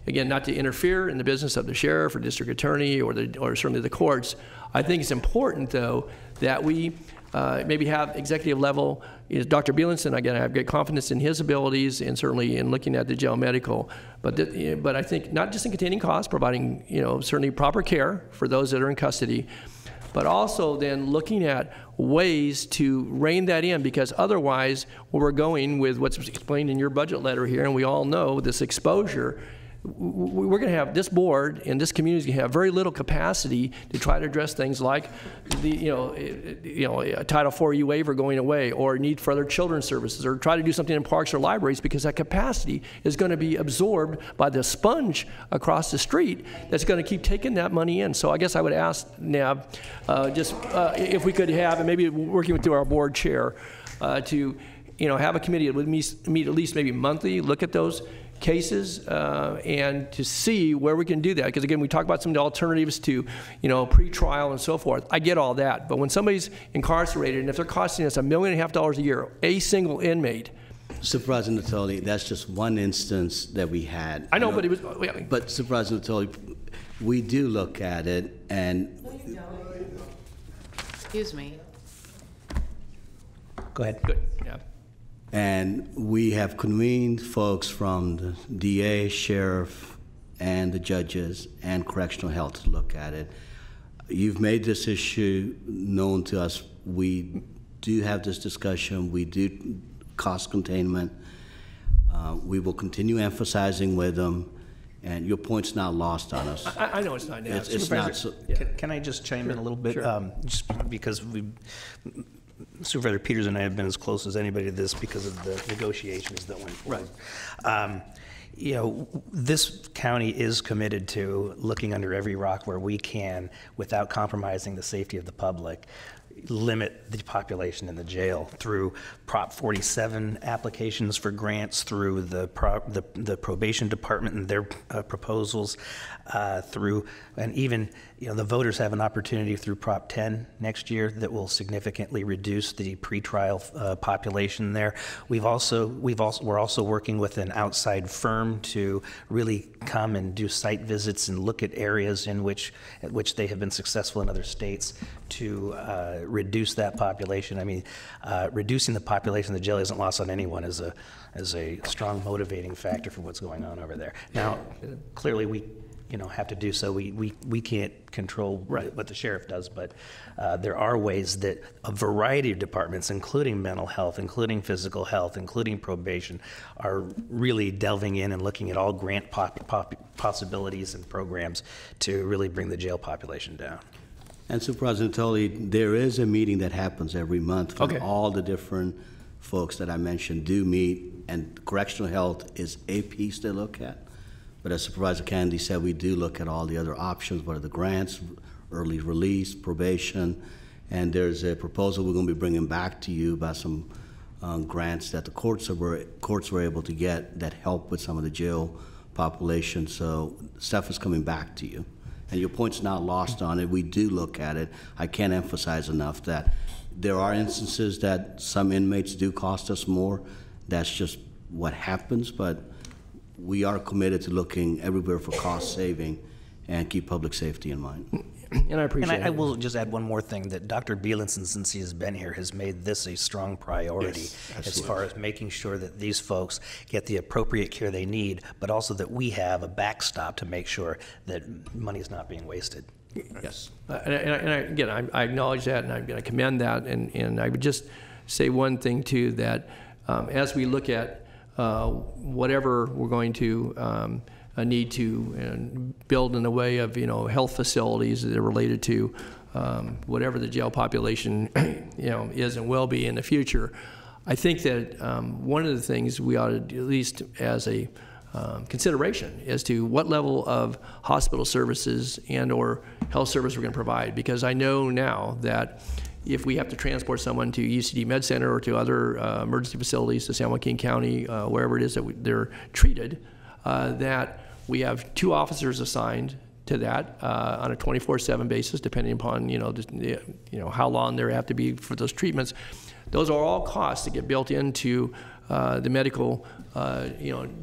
Again, not to interfere in the business of the sheriff or district attorney or certainly the courts. I think it's important, though, that we maybe have executive level. Dr. Bielenson, again, I have great confidence in his abilities and certainly in looking at the jail medical. But I think not just in containing costs, providing certainly proper care for those that are in custody, but also then looking at ways to rein that in, because otherwise where we're going with what's explained in your budget letter here, and we all know this exposure, we're going to have this board and this community is going to have very little capacity to try to address things like the a Title IV waiver going away, or need for other children's services, or try to do something in parks or libraries, because that capacity is going to be absorbed by the sponge across the street that's going to keep taking that money in. So I guess I would ask Nab, if we could have, and maybe working with our board chair, to have a committee that would meet at least maybe monthly, look at those cases and to see where we can do that. Because again, we talk about some of the alternatives to, pre-trial and so forth. I get all that, but when somebody's incarcerated and if they're costing us $1.5 million a year, a single inmate. Supervisor Natoli, that's just one instance that we had. I know, but it was. But Supervisor Natoli, we do look at it, and. No, you don't. Excuse me. Go ahead. Good. Yeah. And we have convened folks from the DA, sheriff, and the judges, and correctional health to look at it. You've made this issue known to us. We do have this discussion. We do cost containment. We will continue emphasizing with them, and your point's not lost on us. I know it's not now. It's not. So, yeah. Can I just chime in a little bit? Sure. Just because Supervisor Peters and I have been as close as anybody to this because of the negotiations that went forward. Right. you know, this county is committed to looking under every rock where we can, without compromising the safety of the public, limit the population in the jail through Prop 47 applications for grants, through the probation department and their proposals, through, and even, you know, the voters have an opportunity through Prop 10 next year that will significantly reduce the pretrial population there. We're also working with an outside firm to really come and do site visits and look at areas at which they have been successful in other states to reduce that population. I mean, reducing the population of the jail isn't lost on anyone as a strong motivating factor for what's going on over there. Now, clearly we have to do so. We can't control what the sheriff does, but there are ways that a variety of departments, including mental health, including physical health, including probation, are really delving in and looking at all grant possibilities and programs to really bring the jail population down. And Supervisor Natoli, there is a meeting that happens every month where all the different folks that I mentioned do meet, and correctional health is a piece they look at. But as Supervisor Kennedy said, we do look at all the other options, what are the grants, early release, probation, and there's a proposal we're going to be bringing back to you about some grants that the courts were able to get that help with some of the jail population. So stuff is coming back to you. And your point's not lost on it. We do look at it. I can't emphasize enough that there are instances that some inmates do cost us more. That's just what happens, but we are committed to looking everywhere for cost saving and keep public safety in mind. And I appreciate it. And I will just add one more thing, that Dr. Bielenson, since he has been here, has made this a strong priority as far as making sure that these folks get the appropriate care they need, but also that we have a backstop to make sure that money is not being wasted. Yes. Again, I acknowledge that, and I commend that, and I would just say one thing, too, that as we look at whatever we're going to need to build in the way of, health facilities that are related to whatever the jail population, is and will be in the future. I think that one of the things we ought to, at least as a consideration, as to what level of hospital services and or health service we're going to provide. Because I know now that if we have to transport someone to UCD Med Center or to other emergency facilities, to San Joaquin County, wherever it is that they're treated, that we have 2 officers assigned to that on a 24/7 basis, depending upon how long they have to be for those treatments. Those are all costs that get built into the medical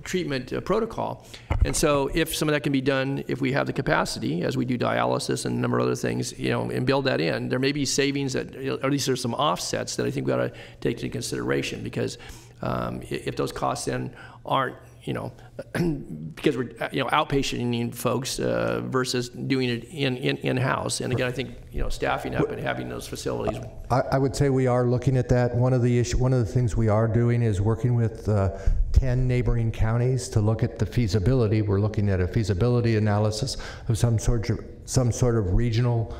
treatment protocol. And so if some of that can be done, if we have the capacity, as we do dialysis and a number of other things, and build that in, there may be savings that, or at least there's some offsets that I think we ought to take into consideration, because if those costs then aren't, because we're outpatienting folks versus doing it in-house. And again, I think staffing up and having those facilities. I would say we are looking at that. One of the things we are doing is working with 10 neighboring counties to look at the feasibility. We're looking at a feasibility analysis of some sort of regional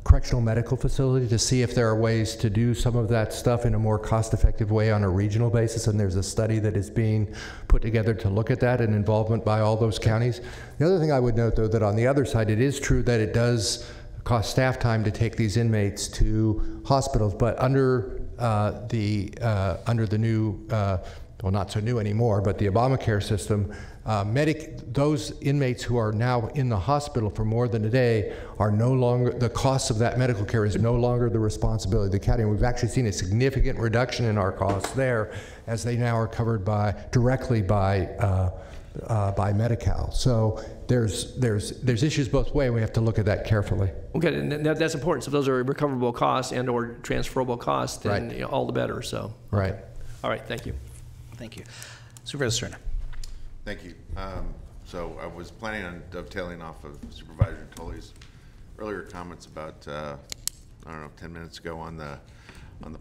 correctional medical facility to see if there are ways to do some of that stuff in a more cost-effective way on a regional basis, and there's a study that is being put together to look at that, and involvement by all those counties. The other thing I would note, though, that on the other side, it is true that it does cost staff time to take these inmates to hospitals, but under the new, well, not so new anymore, but the Obamacare system, those inmates who are now in the hospital for more than a day are no longer, the cost of that medical care is no longer the responsibility of the county. And we've actually seen a significant reduction in our costs there, as they now are covered directly by Medi-Cal. So there's issues both ways. We have to look at that carefully. Okay, and that's important. So if those are recoverable costs and or transferable costs, then right. All the better. So right. All right. Thank you. Thank you. Supervisor Serna. Thank you. So I was planning on dovetailing off of Supervisor Natoli's earlier comments about, I don't know, 10 minutes ago on the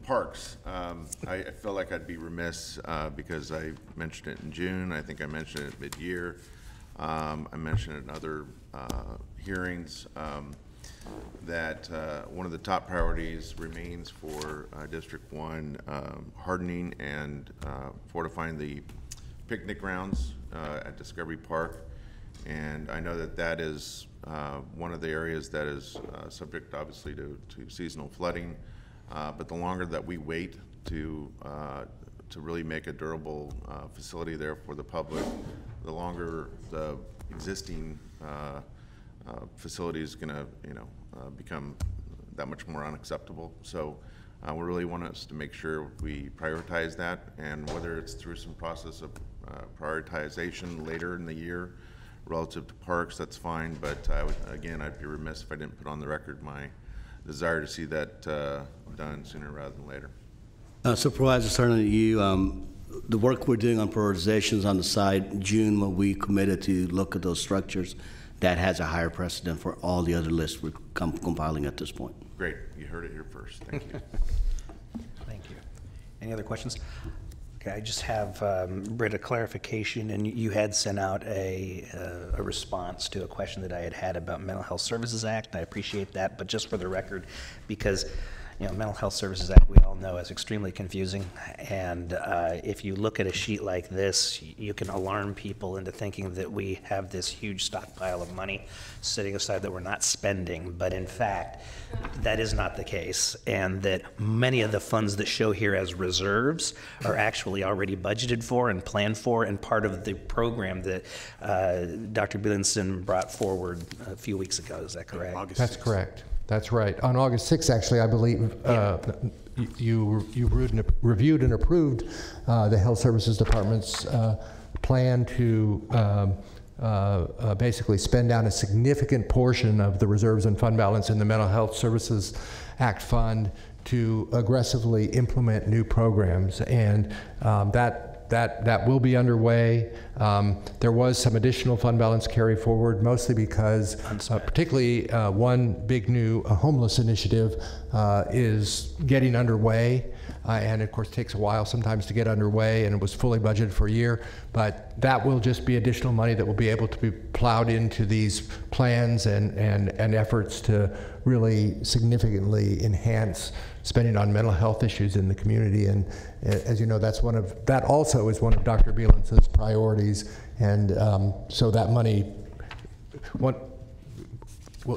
parks. I feel like I'd be remiss because I mentioned it in June. I think I mentioned it mid-year. I mentioned it in other hearings. that one of the top priorities remains for District 1, hardening and fortifying the picnic grounds at Discovery Park. And I know that that is one of the areas that is subject, obviously, to seasonal flooding. But the longer that we wait to really make a durable facility there for the public, the longer the existing facility is going to, become that much more unacceptable. So we really want us to make sure we prioritize that, and whether it's through some process of prioritization later in the year relative to parks, that's fine. But again, I'd be remiss if I didn't put on the record my desire to see that done sooner rather than later. Supervisor, certainly you, the work we're doing on prioritizations on the side, June, when we committed to look at those structures, that has a higher precedent for all the other lists we're compiling at this point. Great, you heard it here first. Thank you. Thank you. Any other questions? Okay, I just have, Britt, a clarification, and you had sent out a response to a question that I had about Mental Health Services Act, and I appreciate that, but just for the record, because Mental Health Services Act, we all know, is extremely confusing, and if you look at a sheet like this, you can alarm people into thinking that we have this huge stockpile of money sitting aside that we're not spending, but in fact, that is not the case, and that many of the funds that show here as reserves are actually already budgeted for and planned for, and part of the program that Dr. Bielenson brought forward a few weeks ago. Is that correct? That's correct. That's right. On August 6th, actually, I believe you reviewed and approved the Health Services Department's plan to basically spend down a significant portion of the reserves and fund balance in the Mental Health Services Act fund to aggressively implement new programs, and that will be underway. There was some additional fund balance carry forward, mostly because particularly one big new homeless initiative is getting underway, and of course takes a while sometimes to get underway, and it was fully budgeted for a year, but that will just be additional money that will be able to be plowed into these plans and efforts to really significantly enhance spending on mental health issues in the community. And as you know, that also is one of Dr. Bielenson's priorities, and so that money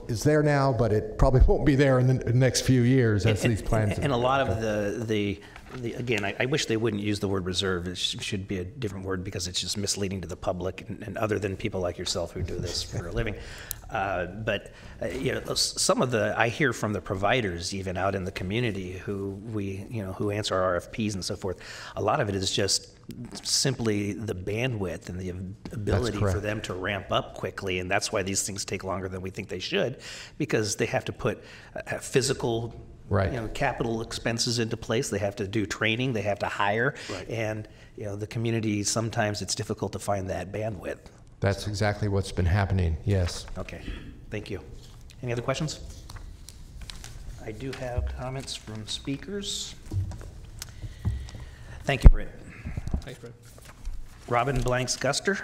is there now, but it probably won't be there in the next few years as these plans. And a lot of the again, I wish they wouldn't use the word reserve. It should be a different word, because it's just misleading to the public and other than people like yourself who do this for a living. But some of I hear from the providers even out in the community who who answer our RFPs and so forth. A lot of it is just simply the bandwidth and the ability for them to ramp up quickly, and that's why these things take longer than we think they should, because they have to put physical capital expenses into place. They have to do training. They have to hire, and the community, sometimes it's difficult to find that bandwidth. That's exactly what's been happening. Yes. Okay. Thank you. Any other questions? I do have comments from speakers. Thank you, Britt. Thanks, Brett. Robin Blanks Guster.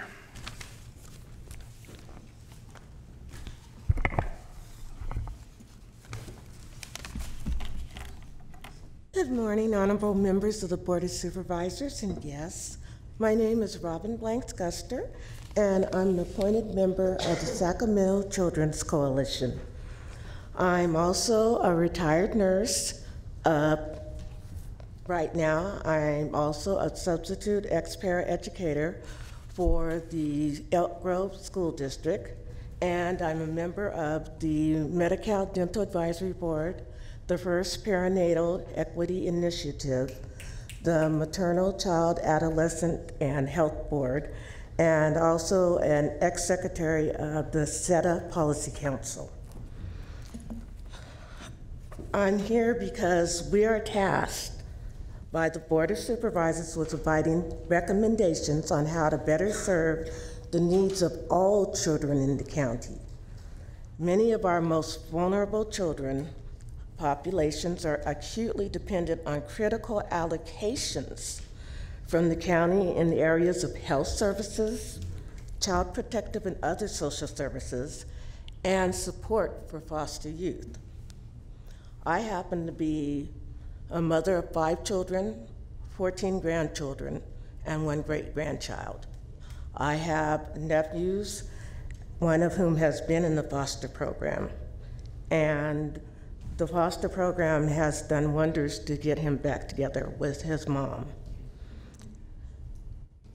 Good morning, honorable members of the Board of Supervisors and guests. My name is Robin Blanks Guster, and I'm an appointed member of the Sacramento Children's Coalition. I'm also a retired nurse. Right now, I'm also a substitute ex-para-educator for the Elk Grove School District, and I'm a member of the Medi-Cal Dental Advisory Board, the First Perinatal Equity Initiative, the Maternal, Child, Adolescent, and Health Board, and also an ex-secretary of the SETA Policy Council. I'm here because we are tasked by the Board of Supervisors with providing recommendations on how to better serve the needs of all children in the county. Many of our most vulnerable children populations are acutely dependent on critical allocations from the county in the areas of health services, child protective and other social services, and support for foster youth. I happen to be a mother of 5 children, 14 grandchildren, and 1 great-grandchild. I have nephews, one of whom has been in the foster program, and the foster program has done wonders to get him back together with his mom.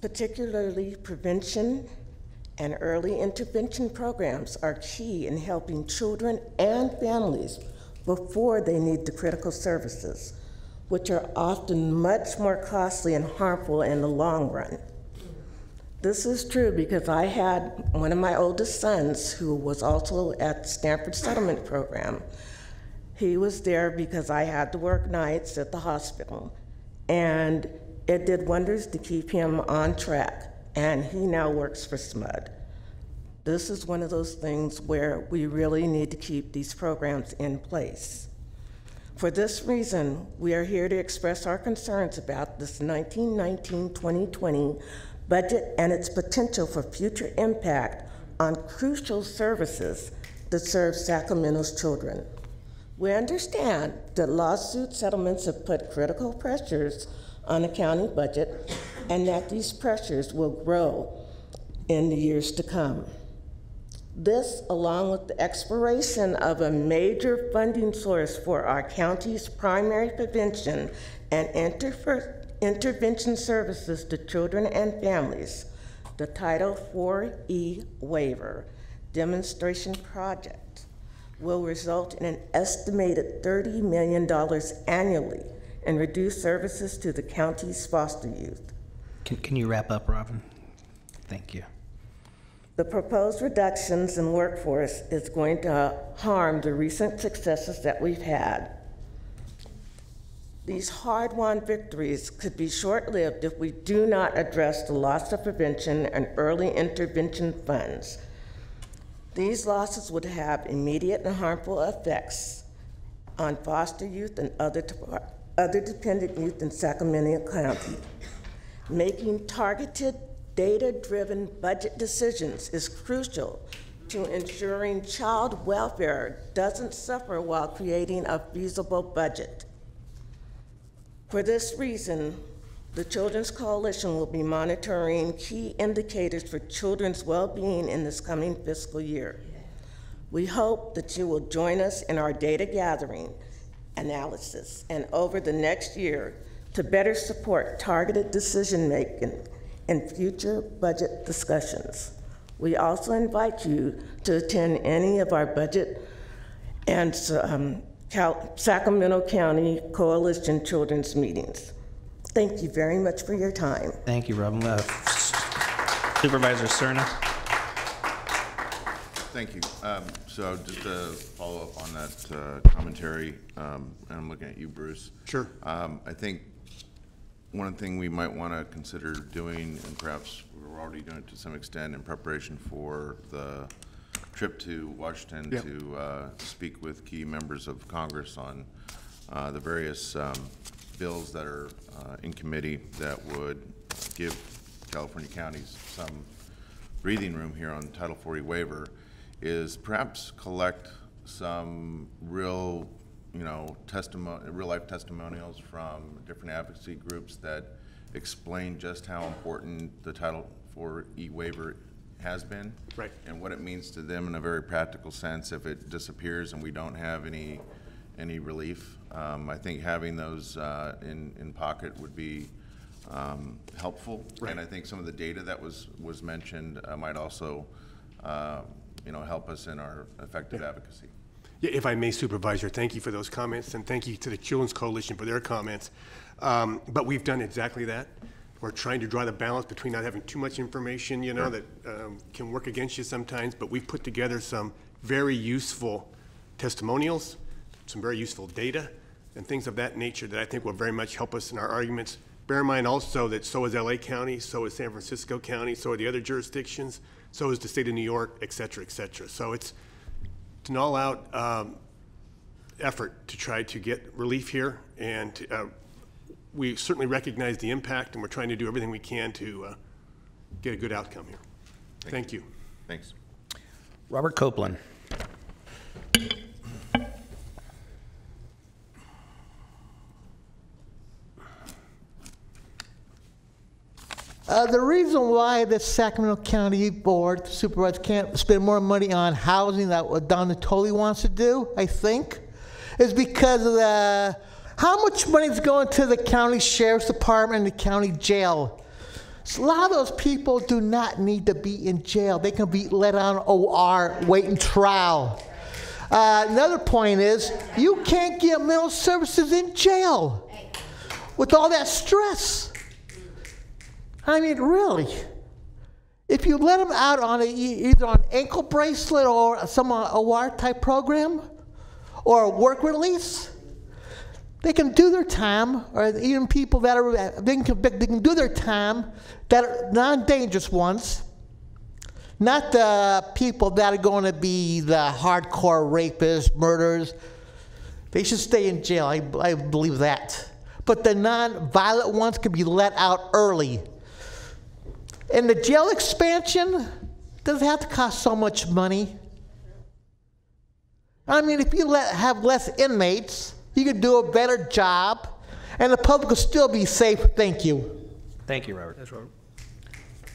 Particularly prevention and early intervention programs are key in helping children and families before they need the critical services, which are often much more costly and harmful in the long run. This is true because I had one of my oldest sons who was also at the Stanford Settlement Program. He was there because I had to work nights at the hospital, and it did wonders to keep him on track, and he now works for SMUD. This is one of those things where we really need to keep these programs in place. For this reason, we are here to express our concerns about this 1919-2020 budget and its potential for future impact on crucial services that serve Sacramento's children. We understand that lawsuit settlements have put critical pressures on the county budget and that these pressures will grow in the years to come. This, along with the expiration of a major funding source for our county's primary prevention and intervention services to children and families, the Title IV waiver demonstration project will result in an estimated $30 million annually and reduced services to the county's foster youth. Can you wrap up, Robin? Thank you. The proposed reductions in workforce is going to harm the recent successes that we've had. These hard-won victories could be short-lived if we do not address the loss of prevention and early intervention funds. These losses would have immediate and harmful effects on foster youth and other dependent youth in Sacramento County. Making targeted, data-driven budget decisions is crucial to ensuring child welfare doesn't suffer while creating a feasible budget. For this reason, the Children's Coalition will be monitoring key indicators for children's well-being in this coming fiscal year. We hope that you will join us in our data gathering, analysis, and over the next year to better support targeted decision-making in future budget discussions. We also invite you to attend any of our budget and Sacramento County Coalition Children's meetings. Thank you very much for your time. Thank you, Robin. Supervisor Cerna. Thank you. So just to follow up on that commentary, and I'm looking at you, Bruce. Sure. I think one thing we might want to consider doing, and perhaps we're already doing it to some extent in preparation for the trip to Washington to speak with key members of Congress on the various bills that are in committee that would give California counties some breathing room here on Title 40 waiver, is perhaps collect some real real-life testimonials from different advocacy groups that explain just how important the Title IV waiver has been, right, and what it means to them in a very practical sense if it disappears and we don't have any relief. I think having those in pocket would be helpful, right. And I think some of the data that was mentioned might also help us in our effective advocacy. Yeah, if I may, Supervisor, thank you for those comments, and thank you to the Children's Coalition for their comments. But we've done exactly that. We're trying to draw the balance between not having too much information, that can work against you sometimes, but we've put together some very useful testimonials, some very useful data, and things of that nature that I think will very much help us in our arguments. Bear in mind also that so is LA County, so is San Francisco County, so are the other jurisdictions, so is the state of New York, et cetera, et cetera. So it's an all-out effort to try to get relief here, and we certainly recognize the impact, and we're trying to do everything we can to get a good outcome here. Thank you. Thanks. Robert Copeland. The reason why the Sacramento County Board of Supervisors can't spend more money on housing that what Donna Tolley wants to do, I think, is because of how much money is going to the county sheriff's department and the county jail. So a lot of those people do not need to be in jail. They can be let on OR, waiting trial. Another point is, you can't get mental services in jail with all that stress. I mean, really. If you let them out on either on ankle bracelet or some OR type program or a work release, they can do their time, or even people that are being convicted, they can do their time that are non-dangerous ones, not the people that are going to be the hardcore rapists, murderers. They should stay in jail, I believe that. But the non-violent ones can be let out early. And the jail expansion doesn't have to cost so much money. I mean, if you have less inmates, you can do a better job, and the public will still be safe. Thank you. Thank you, Robert. That's Robert.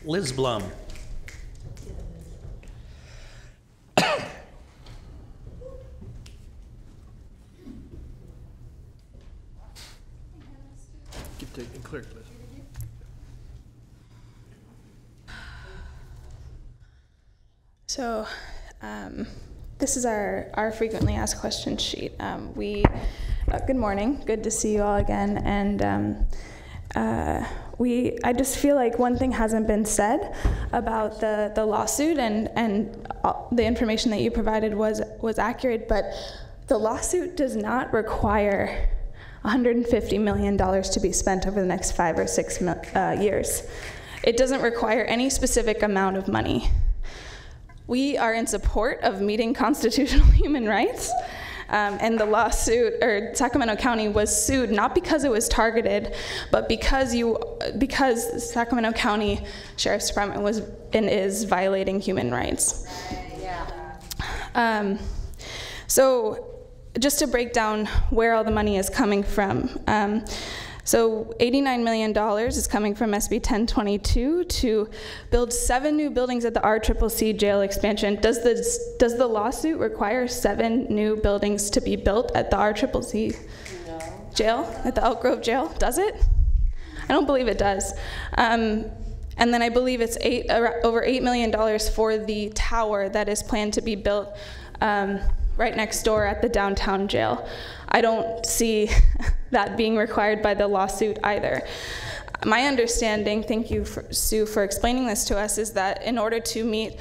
Liz Blum. Keep taking clear, please. So this is our frequently asked questions sheet. Good morning, good to see you all again. And I just feel like one thing hasn't been said about the lawsuit, and the information that you provided was accurate, but the lawsuit does not require $150 million to be spent over the next 5 or 6 years. It doesn't require any specific amount of money. We are in support of meeting constitutional human rights, and the lawsuit, or Sacramento County was sued not because it was targeted, but because Sacramento County Sheriff's Department was and is violating human rights. So just to break down where all the money is coming from. So $89 million is coming from SB 1022 to build 7 new buildings at the RCCC jail expansion. Does the lawsuit require 7 new buildings to be built at the RCCC jail, at the Elk Grove jail? Does it? I don't believe it does. And then I believe it's over $8 million for the tower that is planned to be built right next door at the downtown jail. I don't see that being required by the lawsuit either. My understanding, thank you, Sue, for explaining this to us, is that in order to meet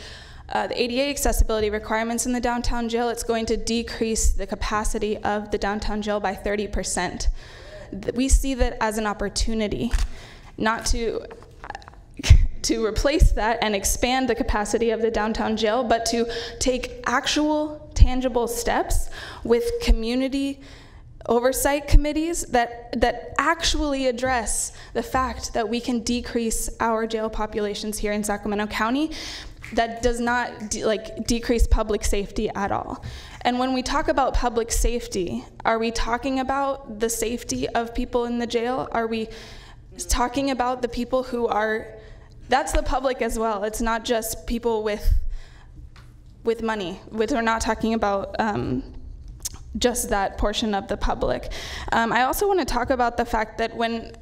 the ADA accessibility requirements in the downtown jail, it's going to decrease the capacity of the downtown jail by 30%. We see that as an opportunity, not to replace that and expand the capacity of the downtown jail, but to take actual tangible steps with community oversight committees that actually address the fact that we can decrease our jail populations here in Sacramento County that does not decrease public safety at all. And when we talk about public safety, are we talking about the safety of people in the jail? Are we talking about the people who are, that's the public as well. It's not just people with money. We're not talking about just that portion of the public. I also want to talk about the fact that when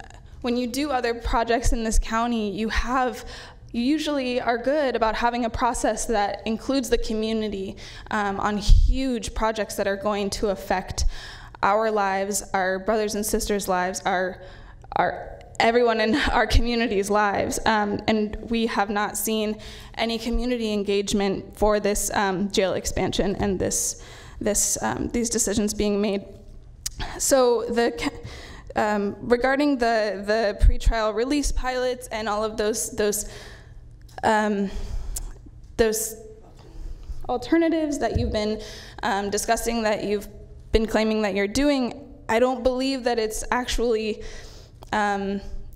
you do other projects in this county, you usually are good about having a process that includes the community on huge projects that are going to affect our lives, our brothers and sisters' lives, our everyone in our community's lives. And we have not seen any community engagement for this jail expansion and these decisions being made. So regarding the pretrial release pilots and all of those alternatives that you've been discussing, that you've been claiming that you're doing, I don't believe that it's actually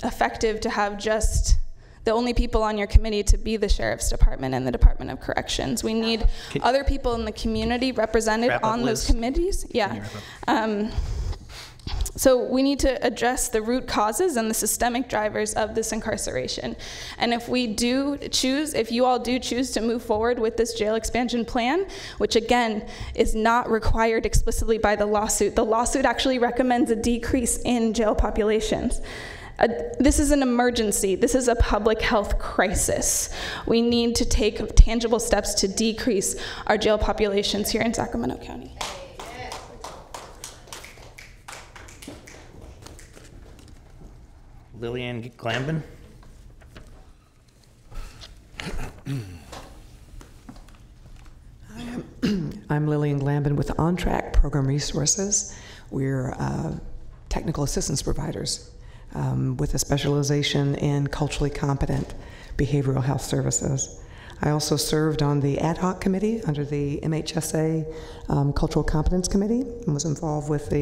effective to have just the only people on your committee to be the Sheriff's Department and the Department of Corrections. We need other people in the community represented on those committees. Yeah. So we need to address the root causes and the systemic drivers of this incarceration. And if you all do choose to move forward with this jail expansion plan, which again is not required explicitly by the lawsuit actually recommends a decrease in jail populations. This is an emergency. This is a public health crisis. We need to take tangible steps to decrease our jail populations here in Sacramento County. Lillian Glambin. I'm Lillian Glambin with On Track Program Resources. We're technical assistance providers with a specialization in culturally competent behavioral health services. I also served on the ad hoc committee under the MHSA Cultural Competence Committee and was involved with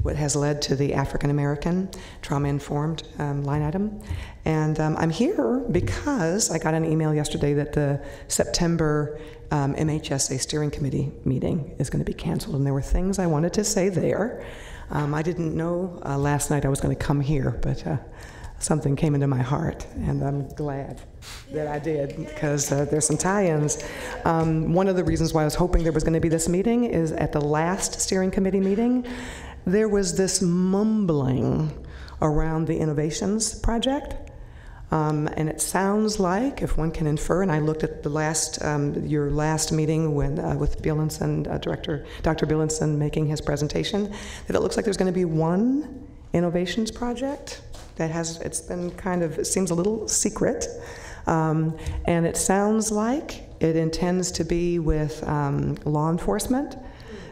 what has led to the African American trauma-informed line item. And I'm here because I got an email yesterday that the September MHSA Steering Committee meeting is going to be canceled, and there were things I wanted to say there. I didn't know last night I was going to come here, but something came into my heart, and I'm glad that I did, because there's some tie-ins. One of the reasons why I was hoping there was going to be this meeting is at the last steering committee meeting, there was this mumbling around the innovations project. And it sounds like, if one can infer, and I looked at the your last meeting when, with Bielenson, Dr. Bielenson making his presentation, that it looks like there's going to be one innovations project that it's been it seems a little secret. And it sounds like it intends to be with law enforcement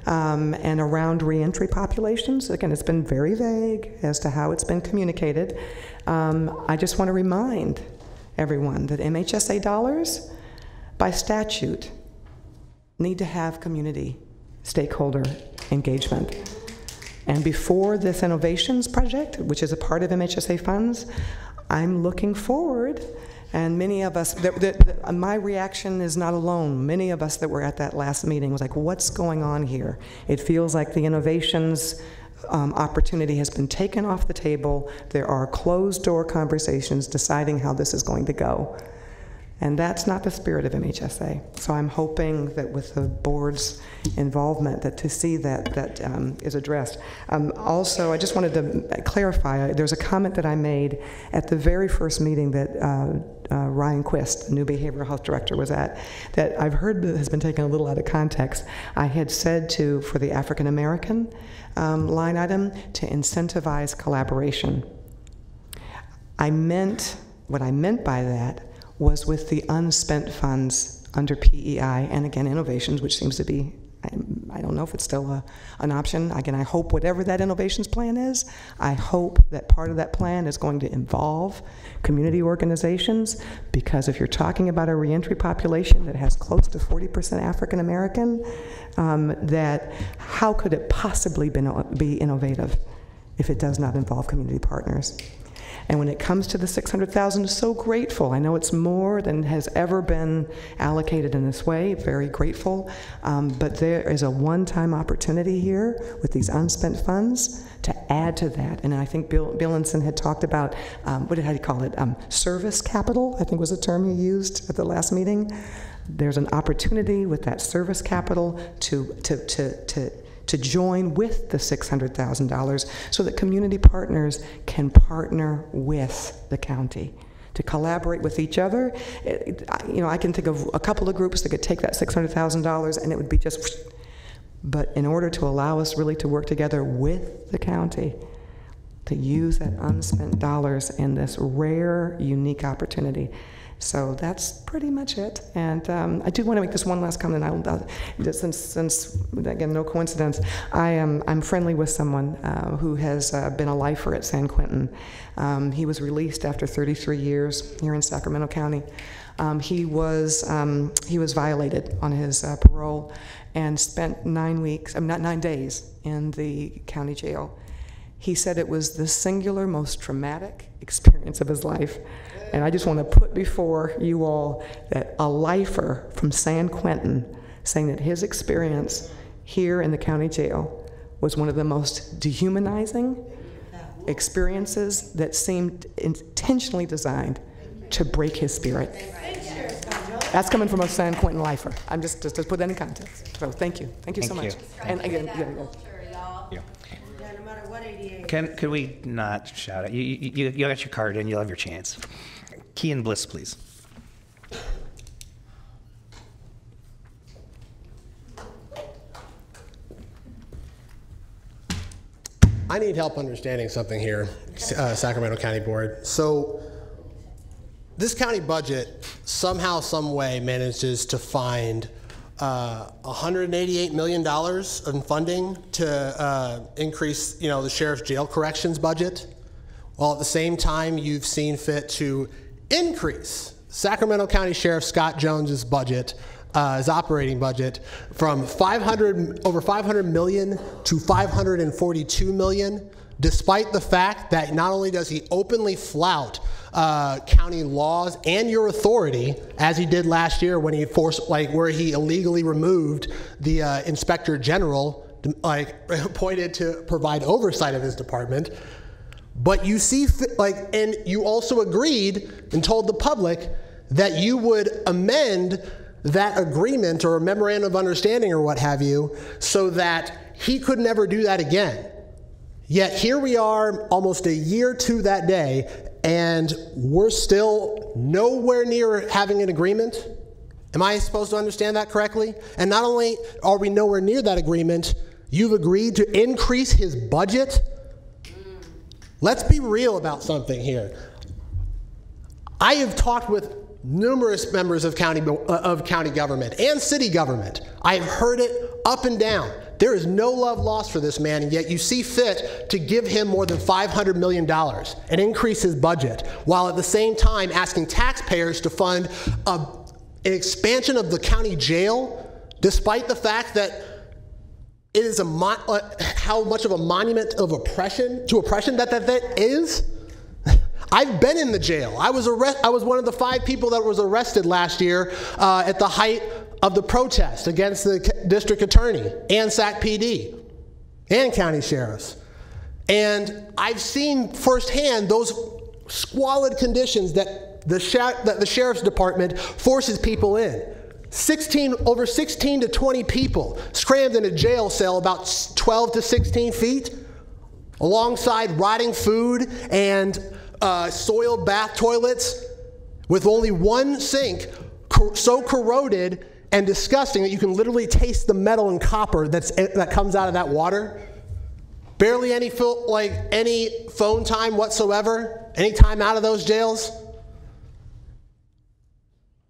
and around reentry populations. Again, it's been very vague as to how it's been communicated. I just want to remind everyone that MHSA dollars, by statute, need to have community stakeholder engagement. And before this innovations project, which is a part of MHSA funds, I'm looking forward, and many of us, my reaction is not alone. Many of us that were at that last meeting was like, what's going on here? It feels like the innovations opportunity has been taken off the table. There are closed-door conversations deciding how this is going to go. And that's not the spirit of MHSA. So I'm hoping that with the board's involvement, that to see that is addressed. Also, I just wanted to clarify, there's a comment that I made at the very first meeting that Ryan Quist, the new behavioral health director, was at, that I've heard that has been taken a little out of context. I had said for the African American line item, to incentivize collaboration. What I meant by that was with the unspent funds under PEI, and again, innovations, which seems to be, I don't know if it's still an option. Again, I hope whatever that innovations plan is, I hope that part of that plan is going to involve community organizations, because if you're talking about a reentry population that has close to 40% African American, that how could it possibly be innovative if it does not involve community partners? And when it comes to the $600,000, I'm so grateful. I know it's more than has ever been allocated in this way, very grateful. But there is a one-time opportunity here with these unspent funds to add to that. And I think Bielenson had talked about, how do you call it? Service capital, I think was the term he used at the last meeting. There's an opportunity with that service capital to join with the $600,000 so that community partners can partner with the county to collaborate with each other. I can think of a couple of groups that could take that $600,000 and it would be just, but in order to allow us really to work together with the county to use that unspent dollars in this rare, unique opportunity. So that's pretty much it. And I do want to make this one last comment. Since again, no coincidence, I'm friendly with someone who has been a lifer at San Quentin. He was released after 33 years here in Sacramento County. He was violated on his parole and spent 9 days in the county jail. He said it was the singular most traumatic experience of his life. And I just want to put before you all that a lifer from San Quentin saying that his experience here in the county jail was one of the most dehumanizing experiences that seemed intentionally designed to break his spirit. That's coming from a San Quentin lifer. I'm just to put that in context. So thank you. Thank you so much. And again, Could we not shout it? You got your card in, you'll have your chance. Key and Bliss, please. I need help understanding something here, Sacramento County Board. So this county budget somehow, some way manages to find $188 million in funding to increase, the sheriff's jail corrections budget, while at the same time you've seen fit to increase Sacramento County Sheriff Scott Jones's budget, his operating budget, from over 500 million to 542 million, despite the fact that not only does he openly flout county laws and your authority, as he did last year when he where he illegally removed the inspector general, appointed to provide oversight of his department. But you see, and you also agreed and told the public that you would amend that agreement or a memorandum of understanding or what have you, so that he could never do that again. Yet here we are almost a year to that day, and we're still nowhere near having an agreement. Am I supposed to understand that correctly? And not only are we nowhere near that agreement, you've agreed to increase his budget? Let's be real about something here. I have talked with numerous members of county government and city government. I've heard it up and down. There is no love lost for this man, and yet you see fit to give him more than $500 million and increase his budget, while at the same time asking taxpayers to fund an expansion of the county jail, despite the fact that it is how much of a monument of oppression that is. I've been in the jail. I was one of the 5 people that was arrested last year at the height of the protest against the district attorney and Sac PD and county sheriffs. And I've seen firsthand those squalid conditions that the sheriff's department forces people in. Over 16 to 20 people crammed in a jail cell about 12 to 16 feet, alongside rotting food and soiled bath toilets with only one sink, so corroded and disgusting that you can literally taste the metal and copper that comes out of that water. Barely any phone time whatsoever, any time out of those jails.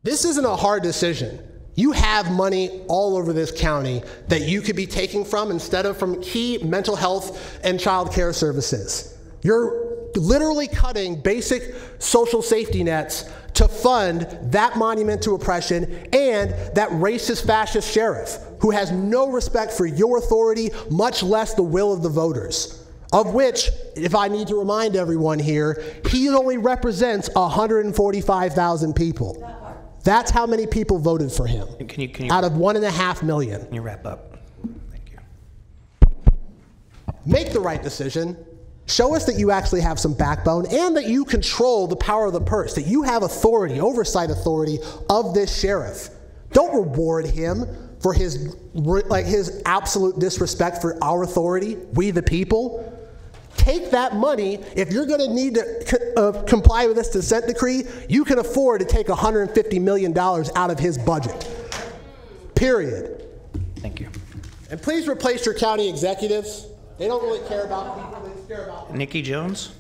This isn't a hard decision. You have money all over this county that you could be taking from instead of from key mental health and child care services. You're literally cutting basic social safety nets to fund that monument to oppression and that racist fascist sheriff who has no respect for your authority, much less the will of the voters, of which, if I need to remind everyone here, he only represents 145,000 people. That's how many people voted for him out of 1.5 million. Can you wrap up? Thank you. Make the right decision. Show us that you actually have some backbone and that you control the power of the purse, that you have authority, oversight authority of this sheriff. Don't reward him for his absolute disrespect for our authority, we the people. Take that money. If you're going to need to comply with this consent decree, you can afford to take $150 million out of his budget. Period. Thank you. And please replace your county executives. They don't really care about people. They just care about Nikki Jones.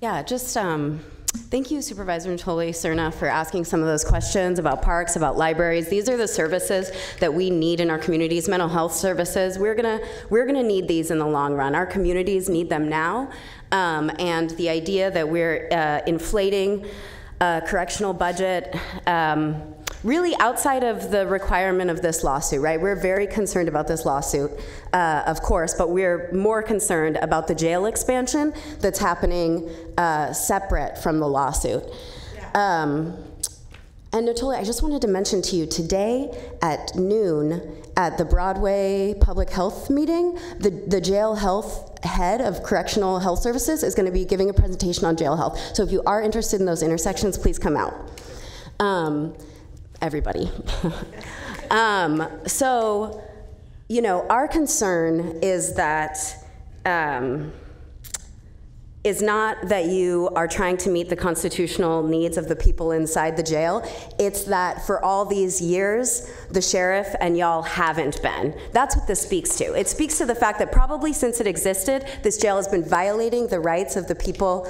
Yeah, just Thank you, Supervisor Natoli Cerna, for asking some of those questions about parks, about libraries. These are the services that we need in our communities. Mental health services. We're gonna need these in the long run. Our communities need them now, and the idea that we're inflating a correctional budget. Really outside of the requirement of this lawsuit, right? We're very concerned about this lawsuit, of course, but we're more concerned about the jail expansion that's happening separate from the lawsuit. And Natoli, I just wanted to mention to you, today at noon at the Broadway Public Health meeting, the jail health head of Correctional Health Services is going to be giving a presentation on jail health. So if you are interested in those intersections, please come out. Everybody. So, you know, our concern is that is not that you are trying to meet the constitutional needs of the people inside the jail. It's that for all these years, the sheriff and y'all haven't been. That's what this speaks to. It speaks to the fact that probably since it existed, this jail has been violating the rights of the people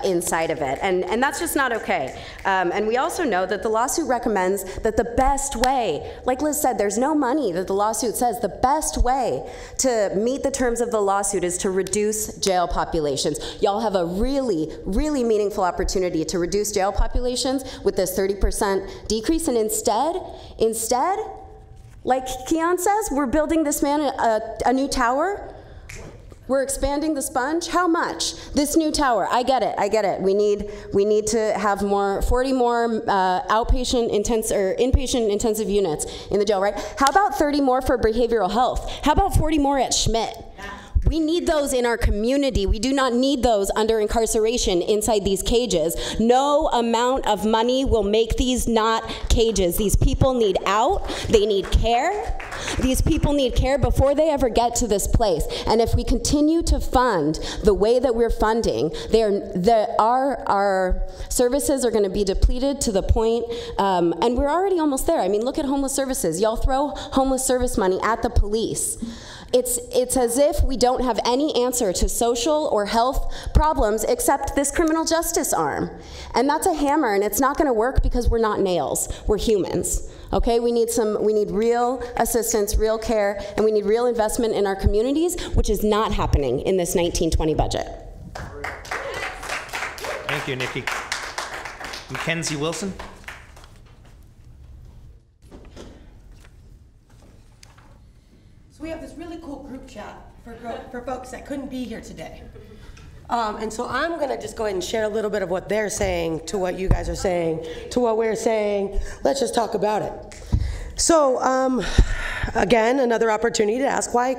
inside of it. And that's just not okay. And we also know that the lawsuit recommends that the best way, like Liz said, there's no money that the lawsuit says the best way to meet the terms of the lawsuit is to reduce jail populations. Y'all have a really, really meaningful opportunity to reduce jail populations with this 30% decrease, and instead, like Keon says, we're building this man a new tower. We're expanding the sponge. How much? This new tower. I get it. We need to have 40 more inpatient intensive units in the jail, right? How about 30 more for behavioral health? How about 40 more at Schmidt? We need those in our community. We do not need those under incarceration inside these cages. No amount of money will make these not cages. These people need out. They need care. These people need care before they ever get to this place. And if we continue to fund the way that we're funding, our services are going to be depleted to the point, and we're already almost there. I mean, look at homeless services. Y'all throw homeless service money at the police. It's as if we don't have any answer to social or health problems except this criminal justice arm. And that's a hammer, and it's not going to work because we're not nails. We're humans. Okay? We need real assistance, real care, and we need real investment in our communities, which is not happening in this 1920 budget. Thank you, Nikki. Mackenzie Wilson. So we have this really cool group chat for folks that couldn't be here today. And so I'm going to just go ahead and share a little bit of what they're saying to what you guys are saying, to what we're saying. Let's just talk about it. So, again, another opportunity to ask why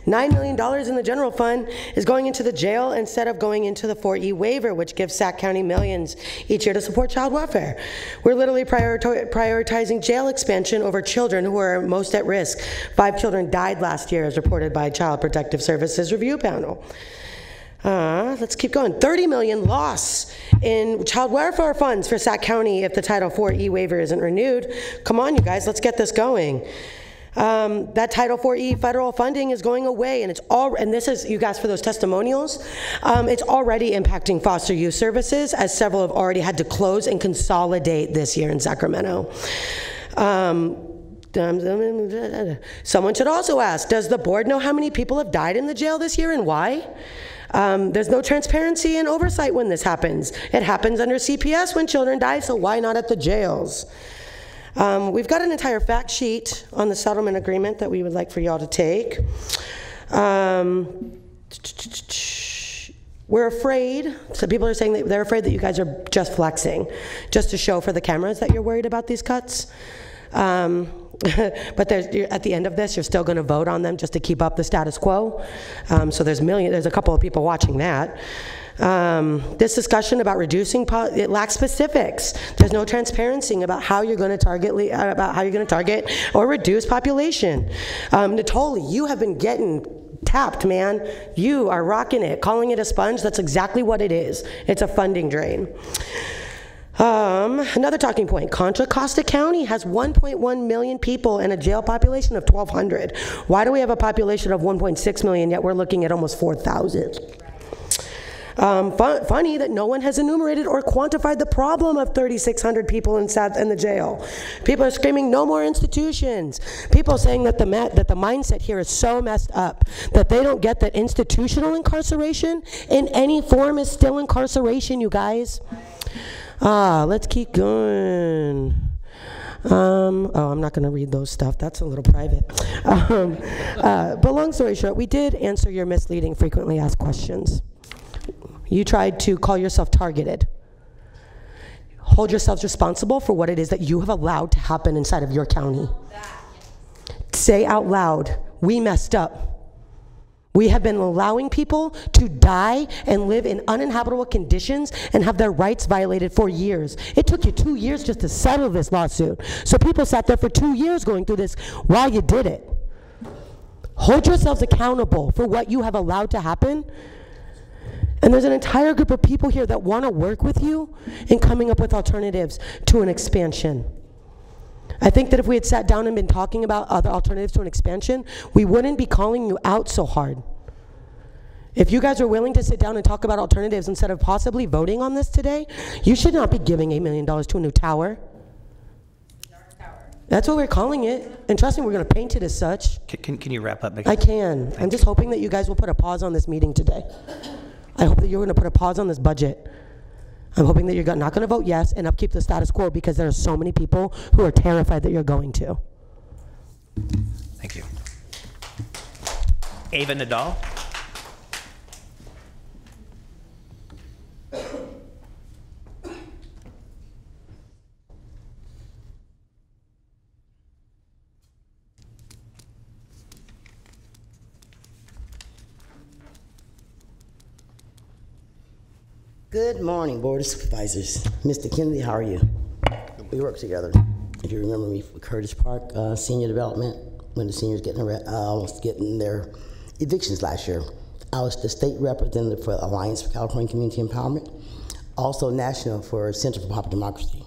$9 million in the general fund is going into the jail instead of going into the 4E waiver, which gives Sac County millions each year to support child welfare. We're literally prioritizing jail expansion over children who are most at risk. 5 children died last year, as reported by Child Protective Services Review Panel. Let's keep going. $30 million loss in child welfare funds for Sac County if the Title IV waiver isn't renewed. Come on, you guys, let's get this going. That Title IV federal funding is going away, and and this is, you guys, for those testimonials, it's already impacting foster youth services, as several have already had to close and consolidate this year in Sacramento. Someone should also ask, does the board know how many people have died in the jail this year and why? There's no transparency and oversight when this happens. It happens under CPS when children die, so why not at the jails? We've got an entire fact sheet on the settlement agreement that we would like for y'all to take. We're afraid, so people are saying that they're afraid that you guys are just flexing, just to show for the cameras that you're worried about these cuts. But at the end of this, you're still going to vote on them just to keep up the status quo. So there's a couple of people watching that. This discussion about reducing, it lacks specifics. There's no transparency about how you're going to target or reduce population. Natoli, you have been getting tapped, man. You are rocking it, calling it a sponge. That's exactly what it is. It's a funding drain. Another talking point, Contra Costa County has 1.1 million people and a jail population of 1,200. Why do we have a population of 1.6 million yet we're looking at almost 4,000? Funny that no one has enumerated or quantified the problem of 3,600 people in the jail. People are screaming, no more institutions. People saying that the mindset here is so messed up that they don't get that institutional incarceration in any form is still incarceration, you guys. Let's keep going. I'm not going to read those stuff. That's a little private. But long story short, we did answer your misleading frequently asked questions. You tried to call yourself targeted. Hold yourselves responsible for what it is that you have allowed to happen inside of your county. Say out loud, we messed up. We have been allowing people to die and live in uninhabitable conditions and have their rights violated for years. It took you 2 years just to settle this lawsuit. So people sat there for 2 years going through this while you did it. Hold yourselves accountable for what you have allowed to happen. And there's an entire group of people here that want to work with you in coming up with alternatives to an expansion. I think that if we had sat down and been talking about other alternatives to an expansion, we wouldn't be calling you out so hard. If you guys are willing to sit down and talk about alternatives instead of possibly voting on this today, you should not be giving $8 million to a new tower. That's what we're calling it. And trust me, we're going to paint it as such. Can you wrap up? I can. I'm just hoping that you guys will put a pause on this meeting today. I hope that you're going to put a pause on this budget. I'm hoping that you're not going to vote yes and upkeep the status quo because there are so many people who are terrified that you're going to. Thank you. Ava Nadal. Good morning, Board of Supervisors. Mr. Kennedy, how are you? We work together. If you remember me from Curtis Park Senior Development, when the seniors almost getting their evictions last year. I was the state representative for Alliance for California Community Empowerment, also national for Center for Popular Democracy.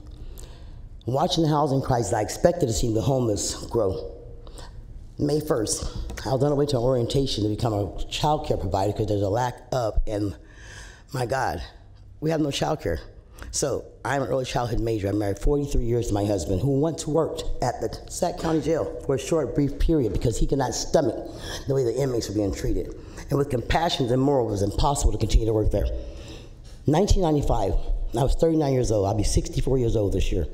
Watching the housing crisis, I expected to see the homeless grow. May 1st, I was on the way to an orientation to become a child care provider because there's a lack of, and my God, we have no child care. So I'm an early childhood major. I married 43 years to my husband, who once worked at the Sac County Jail for a short, brief period because he could not stomach the way the inmates were being treated. And with compassion and morals, it was impossible to continue to work there. 1995, I was 39 years old. I'll be 64 years old this year.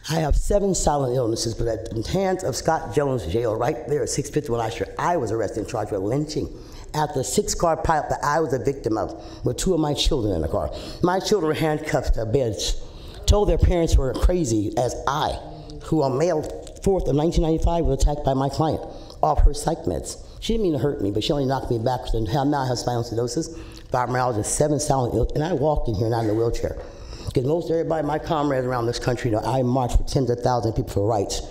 I have 7 silent illnesses, but at the hands of Scott Jones Jail, right there at 651 last year, I was arrested and charged with lynching after a 6-car pileup that I was a victim of with 2 of my children in the car. My children were handcuffed to beds, told their parents were crazy as I, who on May 4th of 1995 was attacked by my client off her psych meds. She didn't mean to hurt me, but she only knocked me backwards, and now I have spinal stenosis, fibromyalgia, 7 silent illnesses, and I walked in here not in a wheelchair. Because most everybody, my comrades around this country, know I marched for tens of thousands of people for rights.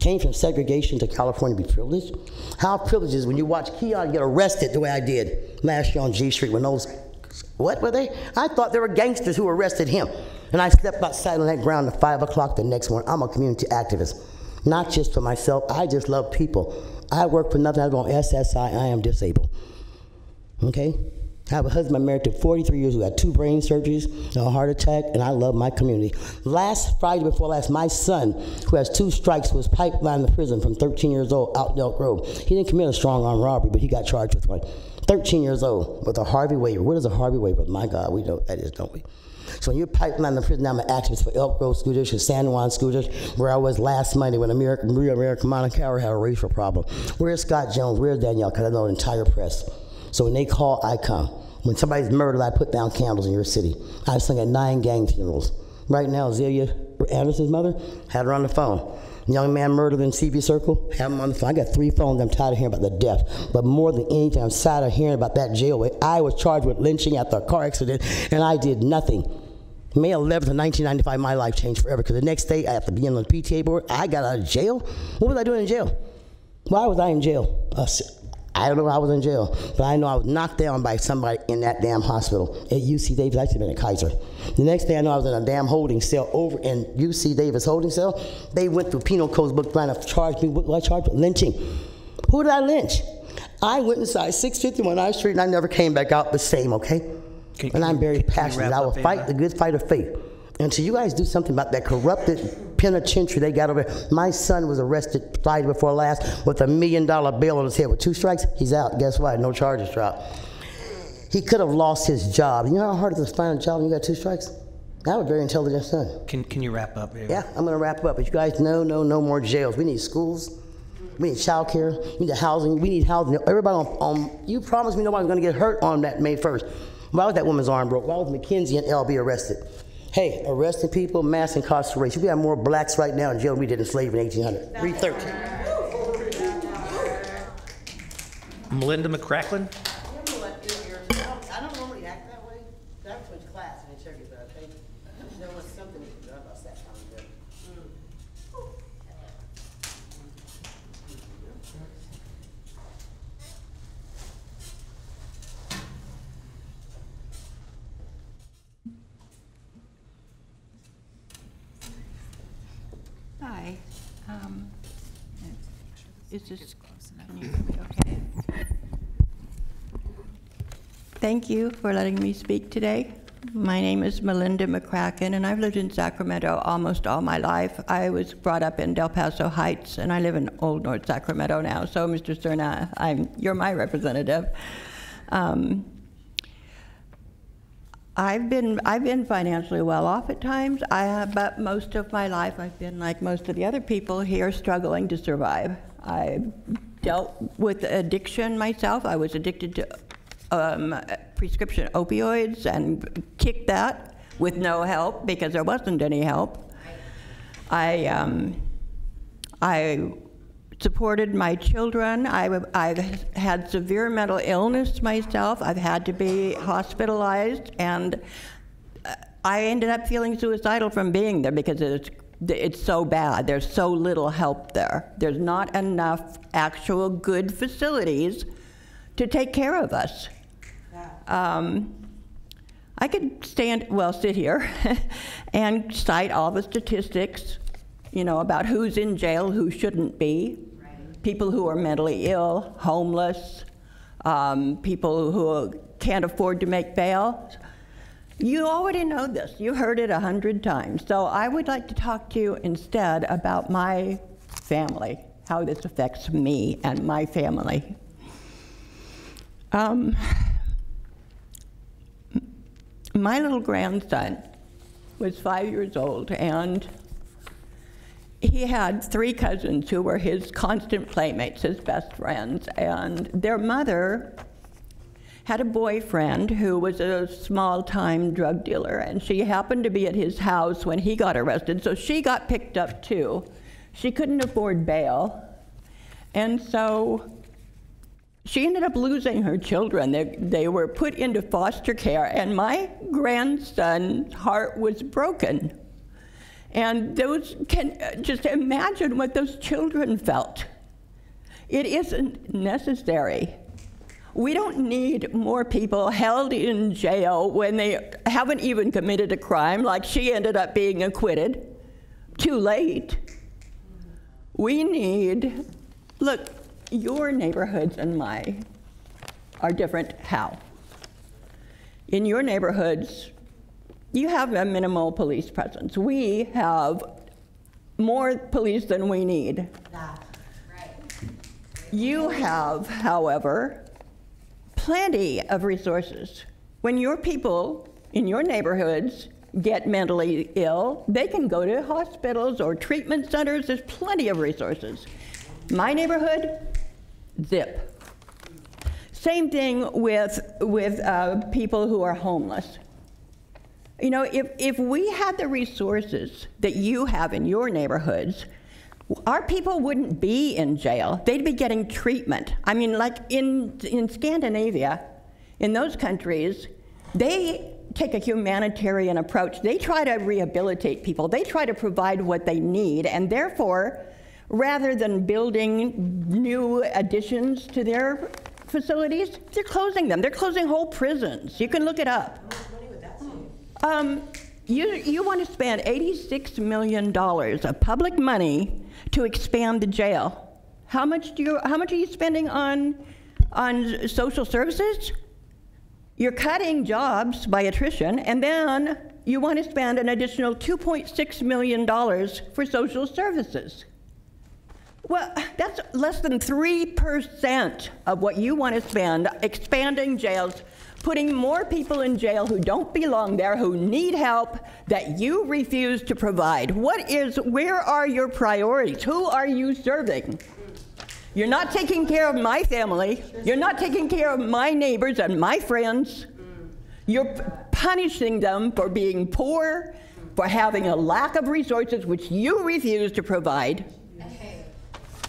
Came from segregation to California to be privileged. How privileged is when you watch Keon get arrested the way I did last year on G Street when those, what were they? I thought they were gangsters who arrested him. And I stepped outside on that ground at 5 o'clock the next morning. I'm a community activist, not just for myself. I just love people. I work for nothing. I was on SSI. I am disabled. Okay? I have a husband married to 43 years who had 2 brain surgeries, a heart attack, and I love my community. Last Friday before last, my son, who has 2 strikes, was pipelined to prison from 13 years old out in Elk Grove. He didn't commit a strong arm robbery, but he got charged with one. 13 years old with a Harvey waiver. What is a Harvey waiver? My God, we know what that is, don't we? So when you're pipelined to prison, I'm an activist for Elk Grove School District, San Juan School District, where I was last Monday when American Monica had a racial problem. Where's Scott Jones? Where's Danielle? Because I know the entire press. So when they call, I come. When somebody's murdered, I put down candles in your city. I've sung at 9 gang funerals. Right now, Zelia Anderson's mother had her on the phone. Young man murdered in CV Circle, have him on the phone. I got 3 phones. I'm tired of hearing about the death. But more than anything, I'm tired of hearing about that jail where I was charged with lynching after a car accident, and I did nothing. May 11th of 1995, my life changed forever, because the next day, after being on the PTA board, I got out of jail. What was I doing in jail? Why was I in jail? I don't know why I was in jail, but I know I was knocked down by somebody in that damn hospital at UC Davis. I should have been at Kaiser. The next day I know I was in a damn holding cell over in UC Davis holding cell. They went through penal codes book trying to charge me with what I charged with lynching. Who did I lynch? I went inside 651 I Street and I never came back out the same, okay? And I'm very passionate. I will fight the good fight of faith. Until you guys do something about that corrupted penitentiary they got over there. My son was arrested Friday before last with $1 million bail on his head with 2 strikes. He's out. Guess what? No charges dropped. He could have lost his job. You know how hard it is to find a job when you got 2 strikes? I have a very intelligent son. Can you wrap up? Yeah, I'm going to wrap up. But you guys know, no more jails. We need schools. We need child care. We need housing. We need housing. Everybody on you promised me nobody's going to get hurt on that May 1st. Why was that woman's arm broke? Why was McKenzie and LB arrested? Hey, arresting people, mass incarceration. We have more blacks right now in jail than we did in slavery in 1800. Read 13. Melinda McCracklin? I don't normally act that way. That was class in Cherokee, but I think there was something about that time. Hi. Is this, can you hear me okay? Thank you for letting me speak today. My name is Melinda McCracken, and I've lived in Sacramento almost all my life. I was brought up in Del Paso Heights, and I live in Old North Sacramento now. So, Mr. Cerna, you're my representative. I've been financially well off at times, but most of my life I've been like most of the other people here, struggling to survive. I dealt with addiction myself. I was addicted to prescription opioids and kicked that with no help because there wasn't any help. I supported my children. I've had severe mental illness myself. I've had to be hospitalized, and I ended up feeling suicidal from being there because it's so bad. There's so little help there. There's not enough actual good facilities to take care of us. I could sit here and cite all the statistics, about who's in jail, who shouldn't be. People who are mentally ill, homeless, people who can't afford to make bail. You already know this. You heard it 100 times. So I would like to talk to you instead about my family, how this affects me and my family. My little grandson was 5 years old, and he had 3 cousins who were his constant playmates, his best friends, and their mother had a boyfriend who was a small-time drug dealer, and she happened to be at his house when he got arrested, so she got picked up too. She couldn't afford bail, and so she ended up losing her children. They were put into foster care, and my grandson's heart was broken. And just imagine what those children felt. It isn't necessary. We don't need more people held in jail when they haven't even committed a crime, like she ended up being acquitted. Too late. We need, look, your neighborhoods and mine are different. How? In your neighborhoods, you have a minimal police presence. We have more police than we need. You have, however, plenty of resources. When your people in your neighborhoods get mentally ill, they can go to hospitals or treatment centers. There's plenty of resources. My neighborhood, zip. Same thing with people who are homeless. If we had the resources that you have in your neighborhoods, our people wouldn't be in jail. They'd be getting treatment. I mean, like in Scandinavia, in those countries, they take a humanitarian approach. They try to rehabilitate people. They try to provide what they need, and therefore, rather than building new additions to their facilities, they're closing them. They're closing whole prisons. You can look it up. You want to spend $86 million of public money to expand the jail. How much are you spending on social services? You're cutting jobs by attrition, and then you want to spend an additional $2.6 million for social services. Well, that's less than 3% of what you want to spend expanding jails, putting more people in jail who don't belong there, who need help, that you refuse to provide. Where are your priorities? Who are you serving? You're not taking care of my family. You're not taking care of my neighbors and my friends. You're punishing them for being poor, for having a lack of resources which you refuse to provide.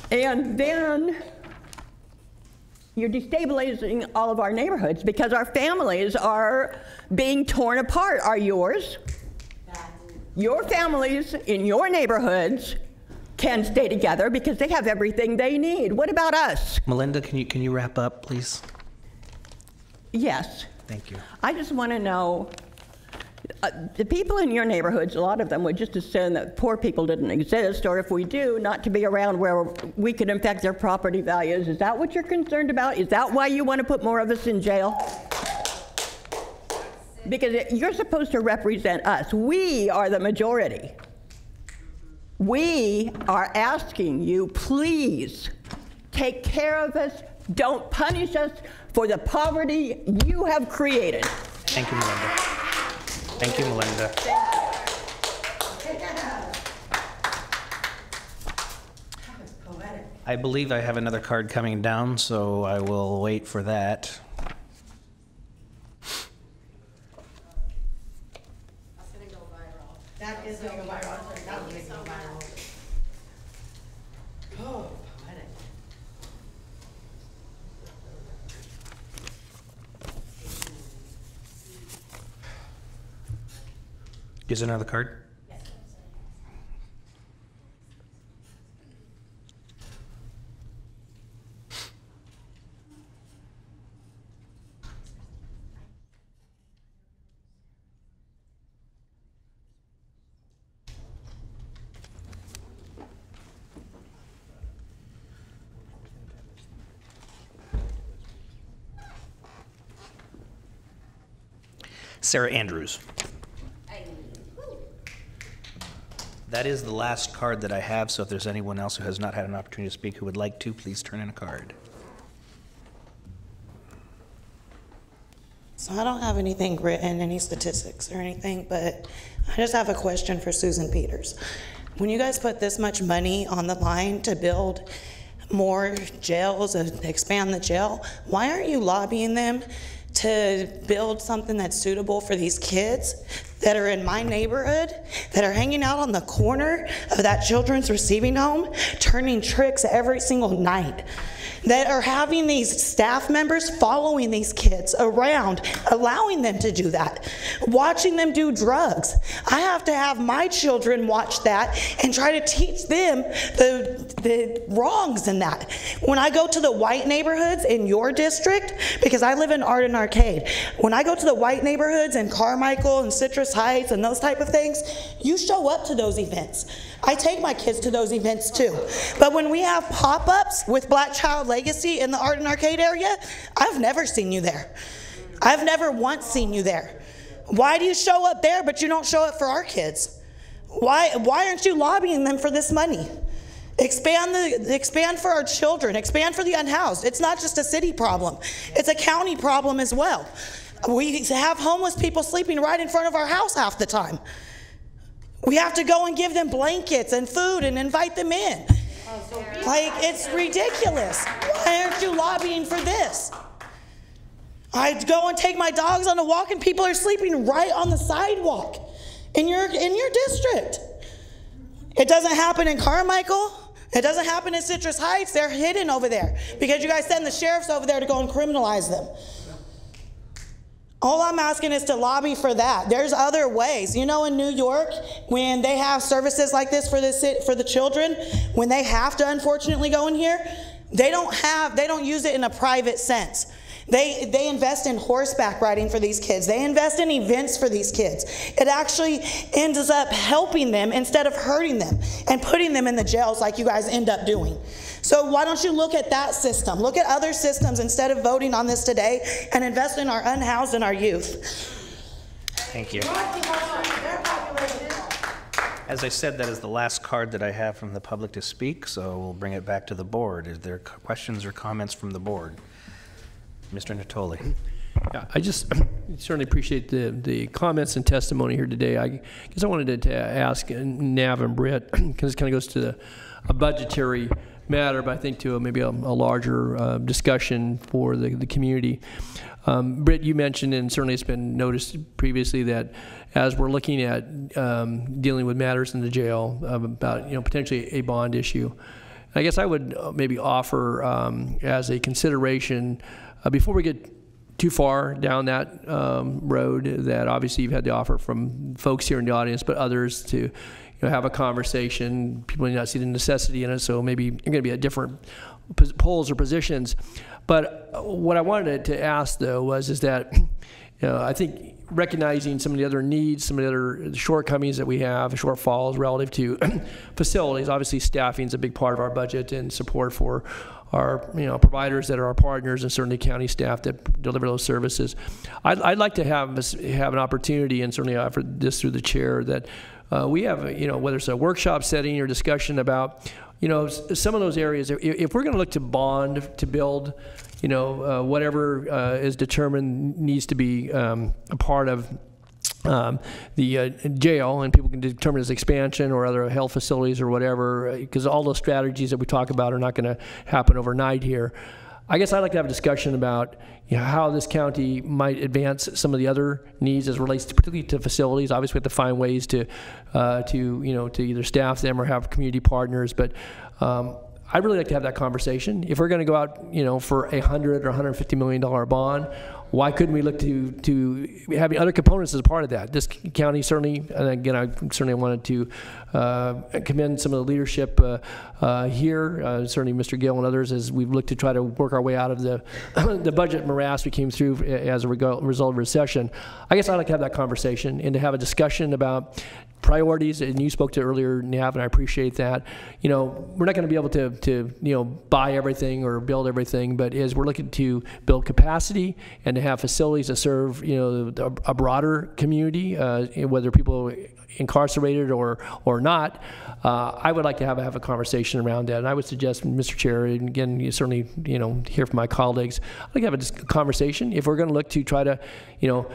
And then you're destabilizing all of our neighborhoods because our families are being torn apart. Are yours? Your families in your neighborhoods can stay together because they have everything they need. What about us? Melinda, can you wrap up, please? Yes. Thank you. I just want to know, the people in your neighborhoods, a lot of them would just assume that poor people didn't exist, or if we do, not to be around where we could affect their property values. Is that what you're concerned about? Is that why you want to put more of us in jail? Because you're supposed to represent us. We are the majority. We are asking you, please, take care of us. Don't punish us for the poverty you have created. Thank you, Melinda. Thank you, Melinda. I believe I have another card coming down, so I will wait for that. That is going to go viral. That will go viral. Oh, poetic. Is there another card? Yes. Sarah Andrews. That is the last card that I have, so if there's anyone else who has not had an opportunity to speak who would like to, please turn in a card. So I don't have anything written, any statistics or anything, but I just have a question for Susan Peters. When you guys put this much money on the line to build more jails and expand the jail, why aren't you lobbying them to build something that's suitable for these kids that are in my neighborhood, that are hanging out on the corner of that children's receiving home, turning tricks every single night, that are having these staff members following these kids around, allowing them to do that, watching them do drugs. I have to have my children watch that and try to teach them the wrongs in that. When I go to the white neighborhoods in your district, because I live in Arden Arcade, when I go to the white neighborhoods in Carmichael and Citrus Heights and those type of things, you show up to those events. I take my kids to those events too. But when we have pop-ups with Black Child Legacy in the Arden Arcade area, I've never seen you there. I've never once seen you there. Why do you show up there but you don't show up for our kids? Why aren't you lobbying them for this money? Expand for our children, expand for the unhoused. It's not just a city problem, it's a county problem as well. We have homeless people sleeping right in front of our house half the time. We have to go and give them blankets and food and invite them in. Like, it's ridiculous. Why aren't you lobbying for this? I go and take my dogs on a walk and people are sleeping right on the sidewalk in your district. It doesn't happen in Carmichael. It doesn't happen in Citrus Heights. They're hidden over there because you guys send the sheriffs over there to go and criminalize them. All I'm asking is to lobby for that. There's other ways. You know, in New York, when they have services like this for the children, when they have to unfortunately go in here, they don't use it in a private sense. They invest in horseback riding for these kids. They invest in events for these kids. It actually ends up helping them instead of hurting them and putting them in the jails like you guys end up doing. So why don't you look at that system? Look at other systems instead of voting on this today and invest in our unhoused and our youth. Thank you. As I said, that is the last card that I have from the public to speak, so we'll bring it back to the board. Is there questions or comments from the board? Mr. Natoli. Yeah, I just certainly appreciate the comments and testimony here today. I guess I wanted to ask Nav and Britt, because it kind of goes to a budgetary matter, but I think to maybe a larger discussion for the community. Britt, you mentioned, and certainly it's been noticed previously, that as we're looking at dealing with matters in the jail about potentially a bond issue, I guess I would maybe offer as a consideration before we get too far down that road, that obviously you've had the offer from folks here in the audience, but others to have a conversation. People may not see the necessity in it, so maybe you're going to be at different polls or positions. But what I wanted to ask, though, is that I think recognizing some of the other needs, some of the other shortcomings that we have, shortfalls relative to facilities. Obviously, staffing is a big part of our budget, and support for our providers that are our partners, and certainly county staff that deliver those services. I'd like to have an opportunity, and certainly I offered this through the chair, that we have whether it's a workshop setting or discussion about some of those areas. If we're going to look to bond to build whatever is determined needs to be a part of the jail, and people can determine as expansion or other health facilities or whatever, because all those strategies that we talk about are not going to happen overnight here. I guess I'd like to have a discussion about how this county might advance some of the other needs as it relates to, particularly to facilities. Obviously, we have to find ways to either staff them or have community partners, but I'd really like to have that conversation. If we're going to go out, for $100 or $150 million bond, why couldn't we look to having other components as a part of that? This county certainly, and again, I certainly wanted to commend some of the leadership here, certainly Mr. Gill and others, as we've looked to try to work our way out of the budget morass we came through as a result of recession. I guess I'd like to have that conversation and to have a discussion about priorities, and you spoke to earlier, Nav, and I appreciate that. We're not going to be able to buy everything or build everything, but as we're looking to build capacity and to have facilities that serve a broader community, whether people incarcerated or not, I would like to have a conversation around that. And I would suggest, Mr. Chair, and again, you certainly hear from my colleagues, I'd like to have a conversation. If we're going to look to try to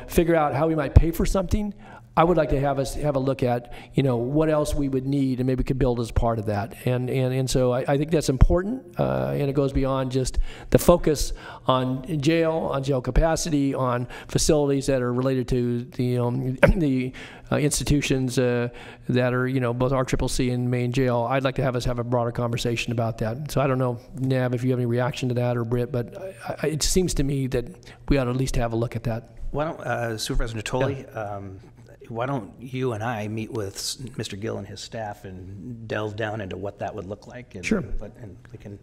figure out how we might pay for something, I would like to have us have a look at, what else we would need, and maybe we could build as part of that. And so I think that's important, and it goes beyond just the focus on jail capacity, on facilities that are related to the institutions that are, both RCCC and main jail. I'd like to have us have a broader conversation about that. So I don't know, Nav, if you have any reaction to that, or Britt, but it seems to me that we ought to at least have a look at that. Why don't, Supervisor Natoli, why don't you and I meet with Mr. Gill and his staff and delve down into what that would look like? And, sure. And we can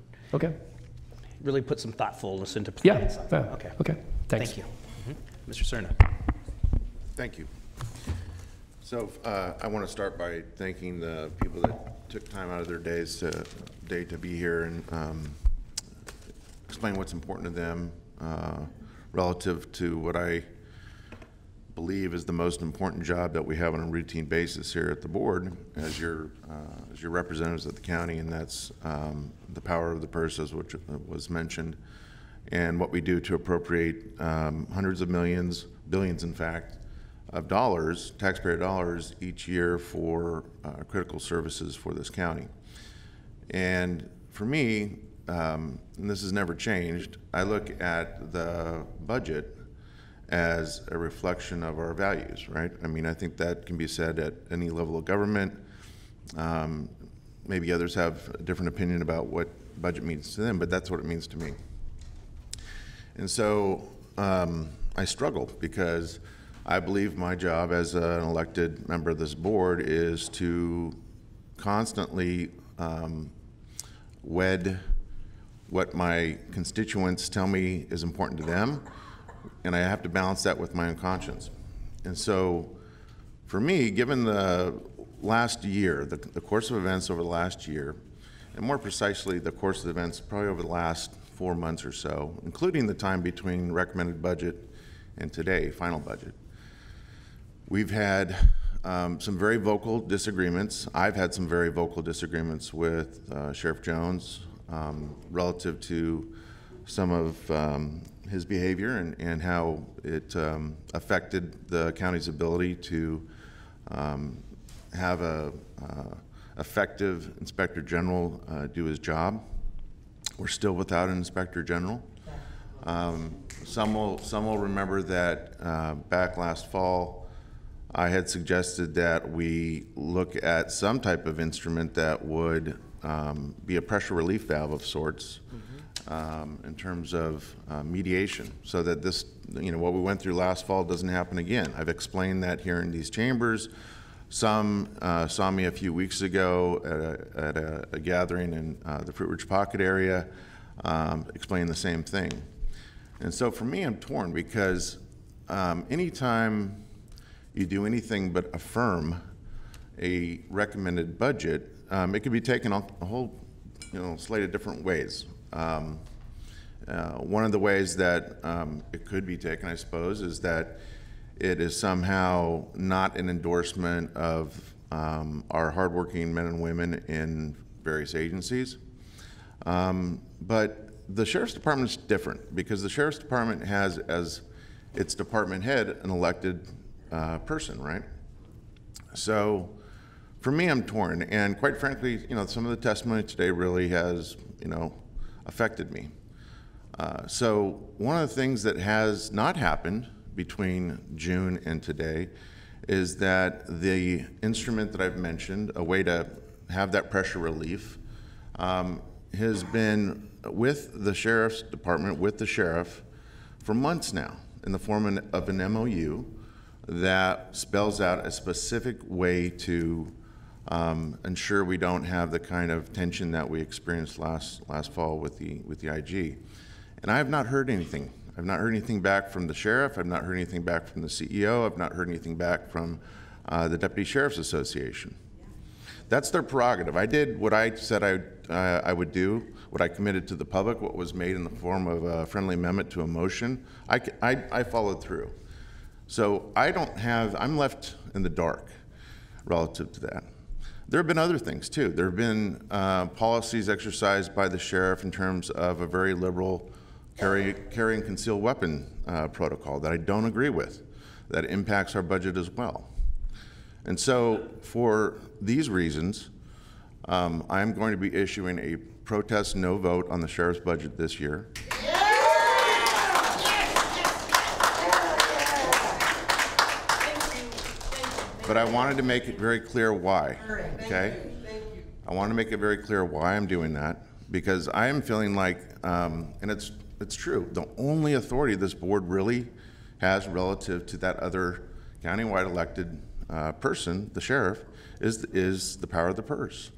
really put some thoughtfulness into planning something. Okay. Thanks. Thank you. Mr. Cerna. Thank you. So I want to start by thanking the people that took time out of their day to be here and explain what's important to them relative to what I believe is the most important job that we have on a routine basis here at the board as your representatives of the county, and that's the power of the purse, as which was mentioned, and what we do to appropriate hundreds of millions, billions in fact, of dollars, taxpayer dollars, each year for critical services for this county. And for me, and this has never changed, I look at the budget as a reflection of our values, right? I mean, I think that can be said at any level of government. Maybe others have a different opinion about what budget means to them, but that's what it means to me. And so I struggle because I believe my job as an elected member of this board is to constantly wed what my constituents tell me is important to them, and I have to balance that with my own conscience. And so for me, given the last year, the course of events over the last year, and more precisely the course of events probably over the last 4 months or so, including the time between recommended budget and today, final budget. We've had some very vocal disagreements. I've had some very vocal disagreements with Sheriff Jones relative to some of his behavior and how it affected the county's ability to have a effective Inspector General do his job. We're still without an Inspector General. Some will remember that back last fall, I had suggested that we look at some type of instrument that would be a pressure relief valve of sorts in terms of mediation, so that this, what we went through last fall doesn't happen again. I've explained that here in these chambers. Some saw me a few weeks ago at a gathering in the Fruit Ridge Pocket area, explaining the same thing. And so for me, I'm torn, because anytime you do anything but affirm a recommended budget, it could be taken a whole slate of different ways. One of the ways that it could be taken, I suppose, is that it is somehow not an endorsement of our hardworking men and women in various agencies. But the Sheriff's Department is different, because the Sheriff's Department has as its department head an elected person, right? So for me, I'm torn, and quite frankly, some of the testimony today really has, affected me. So one of the things that has not happened between June and today is that the instrument that I've mentioned, a way to have that pressure relief, has been with the Sheriff's Department, with the Sheriff, for months now, in the form of an MOU that spells out a specific way to ensure we don't have the kind of tension that we experienced last fall with the IG. And I have not heard anything. I've not heard anything back from the sheriff. I've not heard anything back from the CEO. I've not heard anything back from the Deputy Sheriff's Association. That's their prerogative. I did what I said I would do, what I committed to the public, what was made in the form of a friendly amendment to a motion. I followed through. So I'm left in the dark relative to that. There have been other things too. There have been policies exercised by the sheriff in terms of a very liberal carry and concealed weapon protocol that I don't agree with, that impacts our budget as well. And so for these reasons, I'm going to be issuing a protest no vote on the sheriff's budget this year. But I wanted to make it very clear why, okay? I want to make it very clear why I'm doing that, because I am feeling like, and it's true, the only authority this board really has relative to that other countywide elected person, the sheriff, is the power of the purse.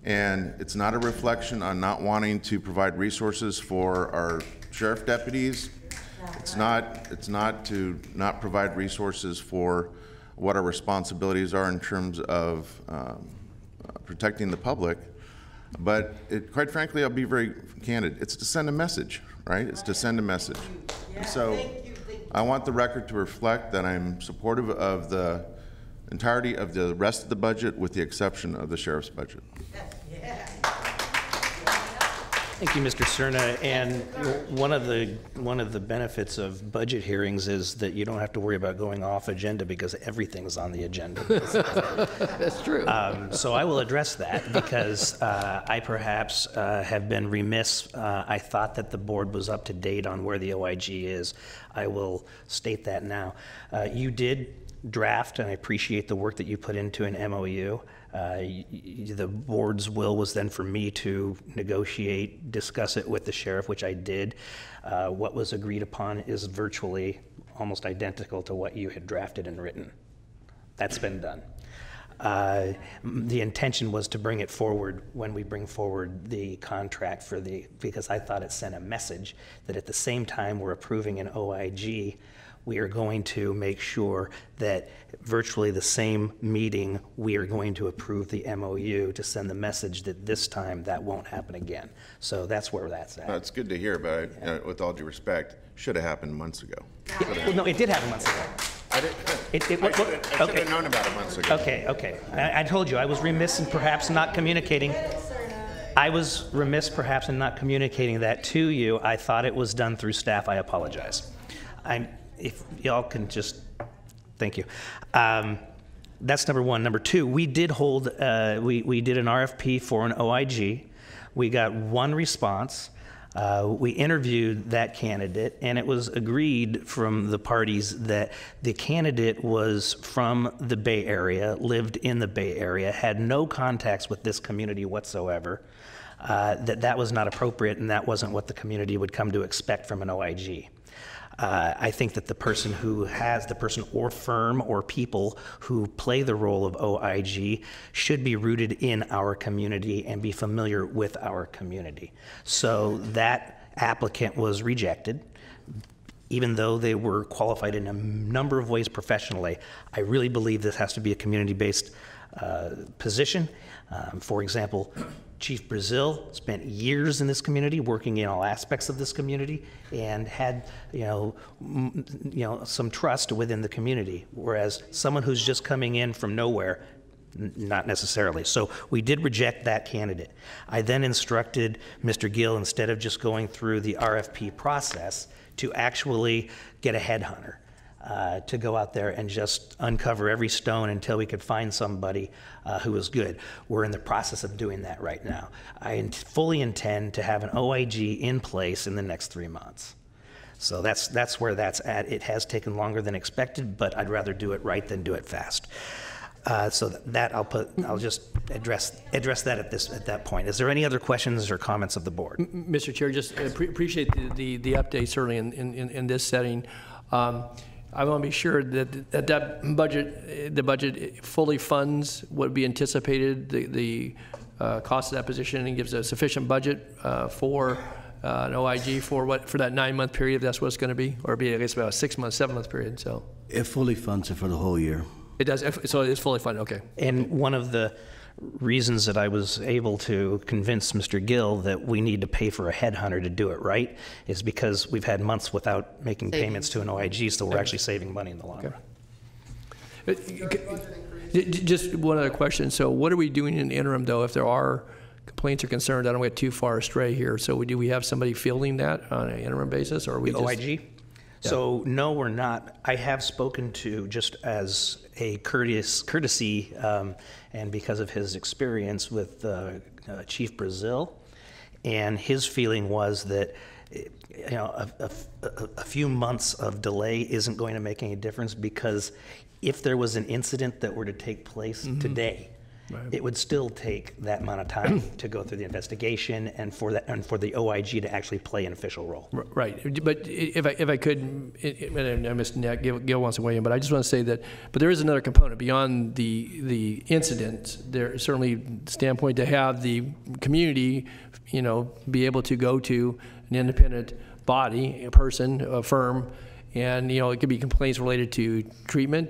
And it's not a reflection on not wanting to provide resources for our sheriff deputies. It's not to not provide resources for what our responsibilities are in terms of protecting the public. But quite frankly, I'll be very candid, it's to send a message, right? It's to send a message. And so I want the record to reflect that I'm supportive of the entirety of the rest of the budget, with the exception of the sheriff's budget. Thank you, Mr. Cerna. And one of the benefits of budget hearings is that you don't have to worry about going off agenda, because everything's on the agenda. That's true. So I will address that, because I perhaps have been remiss. I thought that the board was up to date on where the OIG is. I will state that now. You did draft, and I appreciate the work that you put into an MOU. The board's will was then for me to negotiate, discuss it with the sheriff, which I did. What was agreed upon is virtually almost identical to what you had drafted and written. That's been done. The intention was to bring it forward when we bring forward the contract because I thought it sent a message that at the same time we're approving an OIG, we are going to make sure that virtually the same meeting, we are going to approve the MOU to send the message that this time that won't happen again. So that's where that's at. It's good to hear, but with all due respect, should have happened months ago. Well, no, it did happen months ago. I should have known about it months ago. Okay. I told you I was remiss in perhaps not communicating. I was remiss perhaps in not communicating that to you. I thought it was done through staff. I apologize. If y'all can just, thank you. That's number one. Number two, we did hold, we did an RFP for an OIG. We got one response. We interviewed that candidate, and it was agreed from the parties that the candidate was from the Bay Area, lived in the Bay Area, had no contacts with this community whatsoever, that was not appropriate, and that wasn't what the community would come to expect from an OIG. I think that the person or firm or people who play the role of OIG should be rooted in our community and be familiar with our community. So that applicant was rejected. Even though they were qualified in a number of ways professionally, I really believe this has to be a community-based position. For example, Chief Brazil spent years in this community, working in all aspects of this community, and had some trust within the community. Whereas someone who's just coming in from nowhere, not necessarily. So we did reject that candidate. I then instructed Mr. Gill, instead of just going through the RFP process, to actually get a headhunter. To go out there and just uncover every stone until we could find somebody who was good. We're in the process of doing that right now. I fully intend to have an OIG in place in the next 3 months. So that's where that's at. It has taken longer than expected, but I'd rather do it right than do it fast. So that I'll just address that at that point. Is there any other questions or comments of the board? Mr. Chair, just appreciate the update certainly in this setting. I want to be sure that the budget fully funds what would be anticipated, the cost of that position, and gives a sufficient budget for an OIG for that 9-month period, if that's what it's going to be, or be, I guess, about a 6-month, 7-month period. So it fully funds it for the whole year. It does. So it's fully funded. Okay. And one of the reasons that I was able to convince Mr. Gill that we need to pay for a headhunter to do it right is because we've had months without making payments to an OIG, so we're actually saving money in the long run. Just one other question. So what are we doing in the interim, though, if there are complaints or concerns? I don't get too far astray here. So do we have somebody fielding that on an interim basis, or are we the OIG? Yeah. So no, we're not. I have spoken to, just as a courtesy, and because of his experience with Chief Brazil, and his feeling was that a few months of delay isn't going to make any difference, because if there was an incident that were to take place today, it would still take that amount of time to go through the investigation and for the OIG to actually play an official role. Right, but if I could, and I missed Gil wants to weigh in, but I just want to say that, but there is another component beyond the incident. There's certainly standpoint to have the community, be able to go to an independent body, a person, a firm, and it could be complaints related to treatment,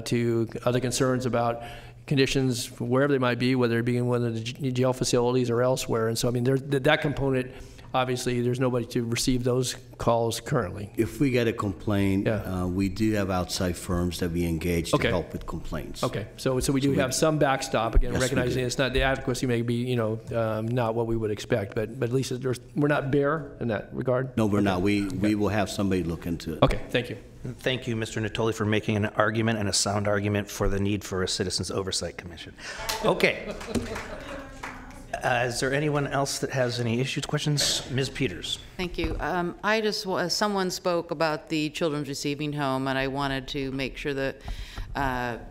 to other concerns about conditions wherever they might be, whether it be in one of the jail facilities or elsewhere. And so, I mean, that component, obviously, there's nobody to receive those calls currently. If we get a complaint, we do have outside firms that we engage to help with complaints. Okay, so we do have some backstop, again, recognizing it's not, the adequacy may be, not what we would expect, but at least we're not bare in that regard? No, we're not. We will have somebody look into it. Okay, thank you. Thank you, Mr. Natoli, for making an argument, and a sound argument, for the need for a Citizens Oversight Commission. Okay. Is there anyone else that has any issues, questions? Ms. Peters. Thank you. Someone spoke about the Children's Receiving Home, and I wanted to make sure that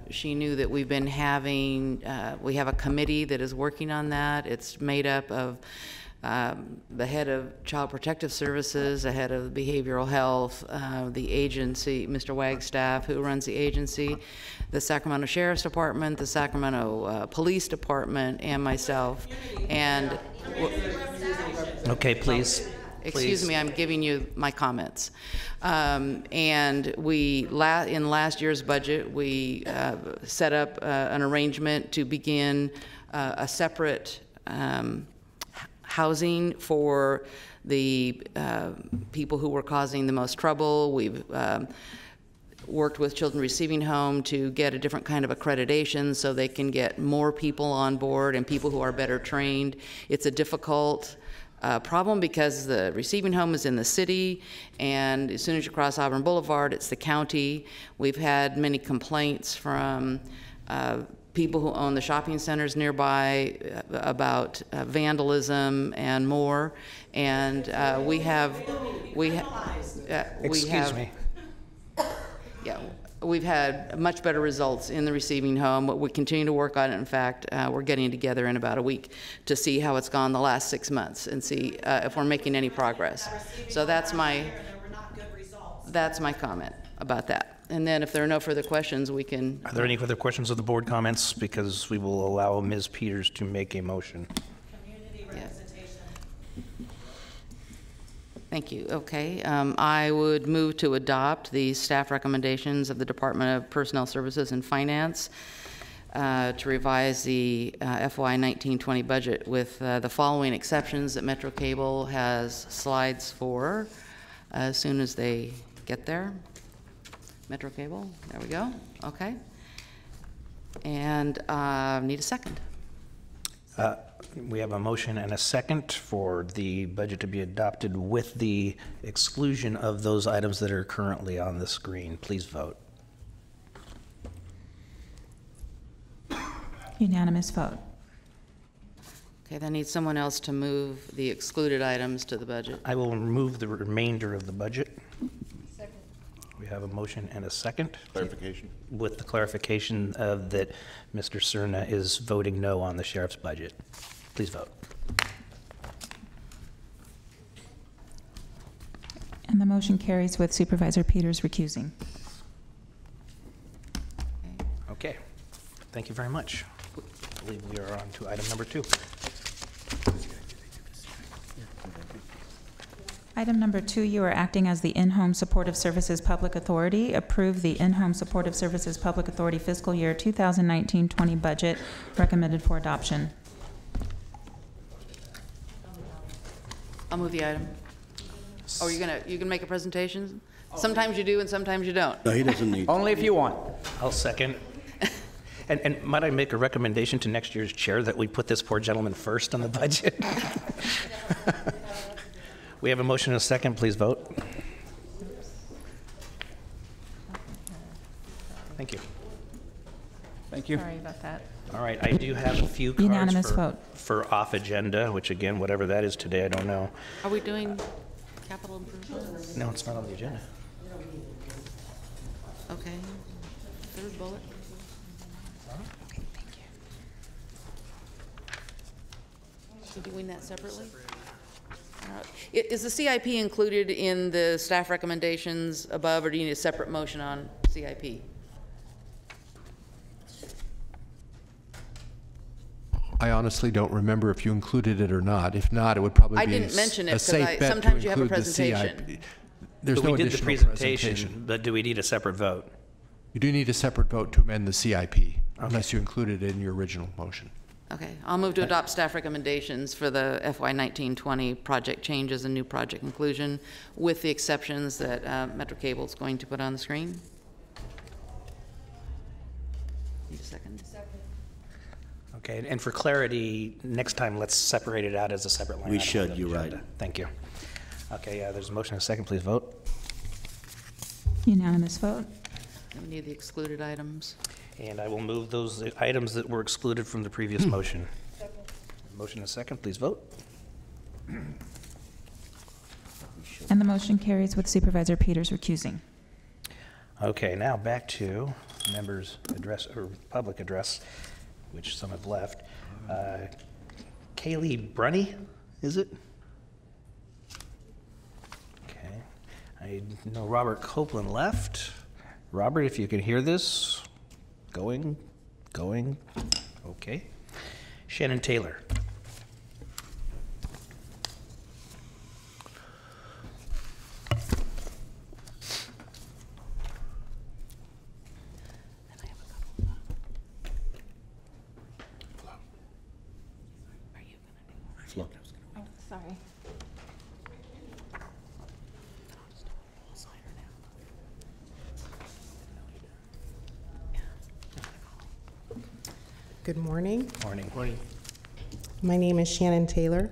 she knew that we've been having, we have a committee that is working on that. It's made up of the head of Child Protective Services, the head of behavioral health, the agency, Mr. Wagstaff, who runs the agency, the Sacramento Sheriff's Department, the Sacramento Police Department, and myself. And okay, please. Excuse me, I'm giving you my comments. And we, in last year's budget, we set up an arrangement to begin a separate housing for the people who were causing the most trouble. We've worked with Children Receiving Home to get a different kind of accreditation so they can get more people on board and people who are better trained. It's a difficult problem because the receiving home is in the city, and as soon as you cross Auburn Boulevard, it's the county. We've had many complaints from people who own the shopping centers nearby about vandalism and more. And Excuse me. Yeah, we've had much better results in the receiving home, but we continue to work on it. In fact, we're getting together in about a week to see how it's gone the last 6 months and see if we're making any progress. So that's my comment about that. And then if there are no further questions, we can... Are there any further questions of the board comments? Because we will allow Ms. Peters to make a motion. Community representation. Thank you. Okay. I would move to adopt the staff recommendations of the Department of Personnel Services and Finance to revise the FY 19-20 budget with the following exceptions that Metro Cable has slides for as soon as they get there. Metro Cable, there we go. Okay. And need a second. We have a motion and a second for the budget to be adopted with the exclusion of those items that are currently on the screen. Please vote. Unanimous vote. Okay, then need someone else to move the excluded items to the budget. I will remove the remainder of the budget. Second. We have a motion and a second. Clarification. With the clarification of that Mr. Cerna is voting no on the sheriff's budget. Please vote. And the motion carries with Supervisor Peters recusing. Okay. Thank you very much. I believe we are on to item number 2. Item number 2, you are acting as the In-Home Supportive Services Public Authority. Approve the In-Home Supportive Services Public Authority fiscal year 2019-20 budget recommended for adoption. I'll move the item. Oh, you can make a presentation? Sometimes you do and sometimes you don't. No, he doesn't need. Only if you want. I'll second. And might I make a recommendation to next year's chair that we put this poor gentleman first on the budget? We have a motion and a second. Please vote. Thank you. Thank you. Sorry about that. All right, I do have a few Unanimous cards vote. for off agenda, which again, whatever that is today, I don't know. Are we doing capital improvements? No, it's not on the agenda. Okay. Third bullet. Okay, thank you. Doing that separately? Is the CIP included in the staff recommendations above, or do you need a separate motion on CIP? I honestly don't remember if you included it or not. If not, it would probably I be didn't mention it a because safe bet sometimes to you have a include the presentation. CIP. There's But no we did the additional presentation, but do we need a separate vote? You do need a separate vote to amend the CIP, unless you included it in your original motion. Okay, I'll move to adopt staff recommendations for the FY 19-20 project changes and new project inclusion, with the exceptions that Metro Cable is going to put on the screen. Need a second? Okay, and for clarity, next time, let's separate it out as a separate line. We item should, on the you're agenda. right. Thank you. Okay, there's a motion and a second. Please vote. Unanimous vote. And we need the excluded items. And I will move those items that were excluded from the previous motion. Motion and a second. Please vote. And the motion carries with Supervisor Peters recusing. Okay, now back to members' address, or public address, which some have left. Kaylee Brunny, is it? Okay. I know Robert Copeland left. Robert, if you can hear this, going, okay. Shannon Taylor. floor. Oh, sorry. Good morning. Morning. Morning. My name is Shannon Taylor,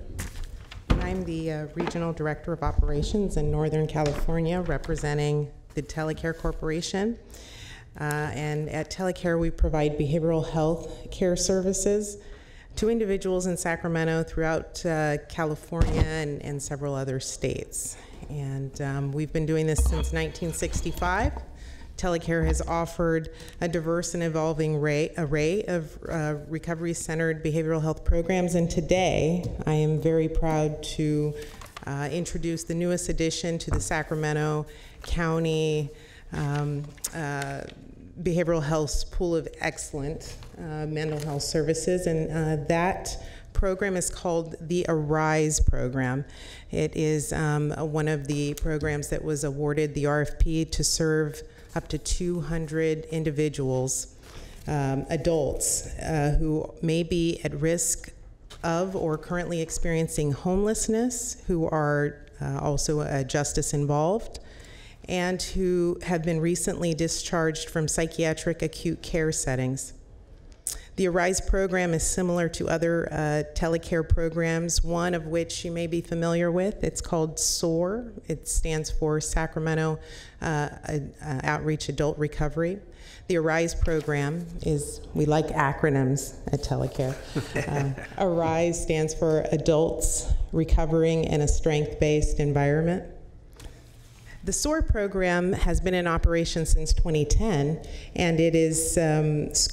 and I'm the Regional Director of Operations in Northern California, representing the Telecare Corporation. And at Telecare, we provide behavioral health care services to individuals in Sacramento, throughout California, and several other states. And we've been doing this since 1965. Telecare has offered a diverse and evolving array of recovery-centered behavioral health programs, and today I am very proud to introduce the newest addition to the Sacramento County Behavioral Health Pool of Excellent Mental Health Services, and that program is called the ARISE program. It is one of the programs that was awarded the RFP to serve up to 200 individuals, adults, who may be at risk of or currently experiencing homelessness, who are also justice involved, and who have been recently discharged from psychiatric acute care settings. The ARISE program is similar to other Telecare programs, one of which you may be familiar with. It's called SOAR. It stands for Sacramento Outreach Adult Recovery. The ARISE program is, we like acronyms at Telecare. ARISE stands for Adults Recovering in a Strength-Based Environment. The SOAR program has been in operation since 2010, and it is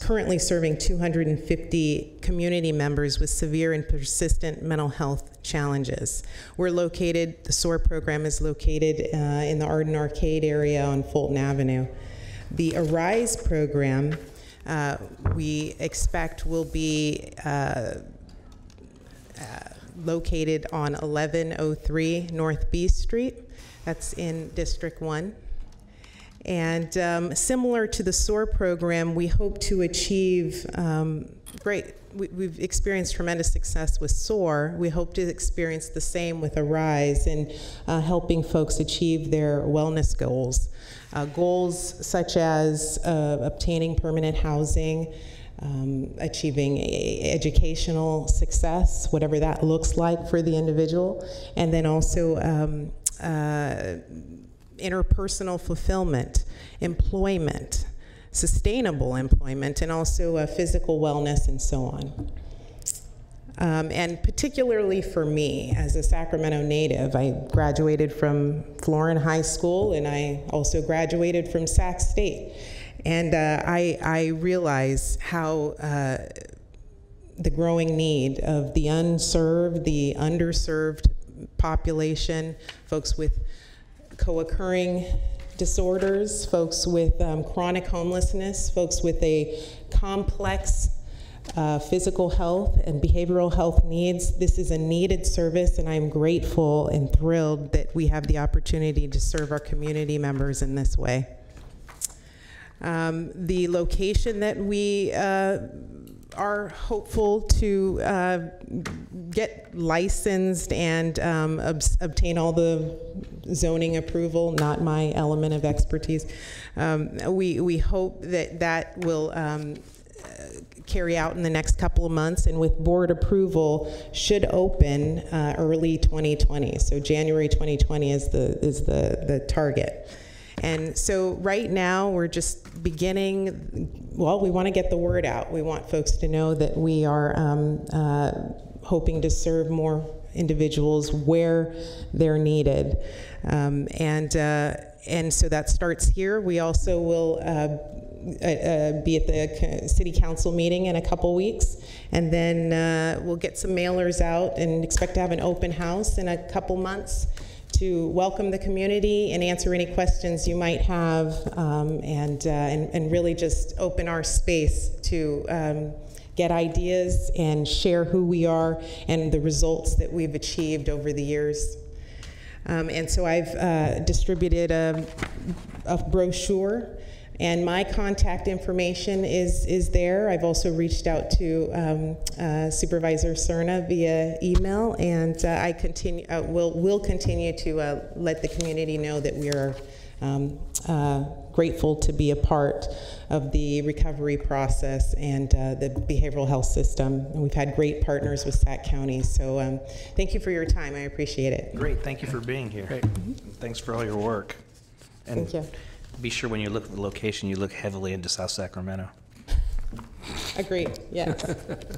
currently serving 250 community members with severe and persistent mental health challenges. The SOAR program is located in the Arden Arcade area on Fulton Avenue. The ARISE program, we expect, will be located on 1103 North B Street. That's in District 1. And similar to the SOAR program, we hope to achieve we've experienced tremendous success with SOAR. We hope to experience the same with ARISE in helping folks achieve their wellness goals. Goals such as obtaining permanent housing, achieving educational success, whatever that looks like for the individual, and then also interpersonal fulfillment, employment, sustainable employment, and also physical wellness, and so on. And particularly for me, as a Sacramento native, I graduated from Florin High School, and I also graduated from Sac State. And I realize how the growing need of the unserved, the underserved population, folks with co-occurring disorders, folks with chronic homelessness, folks with a complex physical health and behavioral health needs. This is a needed service, and I'm grateful and thrilled that we have the opportunity to serve our community members in this way. The location that we are hopeful to get licensed and obtain all the zoning approval, not my element of expertise. We hope that that will carry out in the next couple of months, and with board approval should open early 2020. So January 2020 is the target. And so right now we're just beginning, well, we want to get the word out. We want folks to know that we are hoping to serve more individuals where they're needed. And so that starts here. We also will be at the city council meeting in a couple weeks, and then we'll get some mailers out and expect to have an open house in a couple months to welcome the community and answer any questions you might have, and really just open our space to get ideas and share who we are and the results that we've achieved over the years. And so I've distributed a brochure And my contact information is there. I've also reached out to Supervisor Cerna via email, and I will continue to let the community know that we are grateful to be a part of the recovery process and the behavioral health system. And we've had great partners with Sac County. So thank you for your time. I appreciate it. Great. Thank you for being here. Great. Thanks for all your work. And thank you. Be sure when you look at the location, you look heavily into South Sacramento. Agreed. Yeah.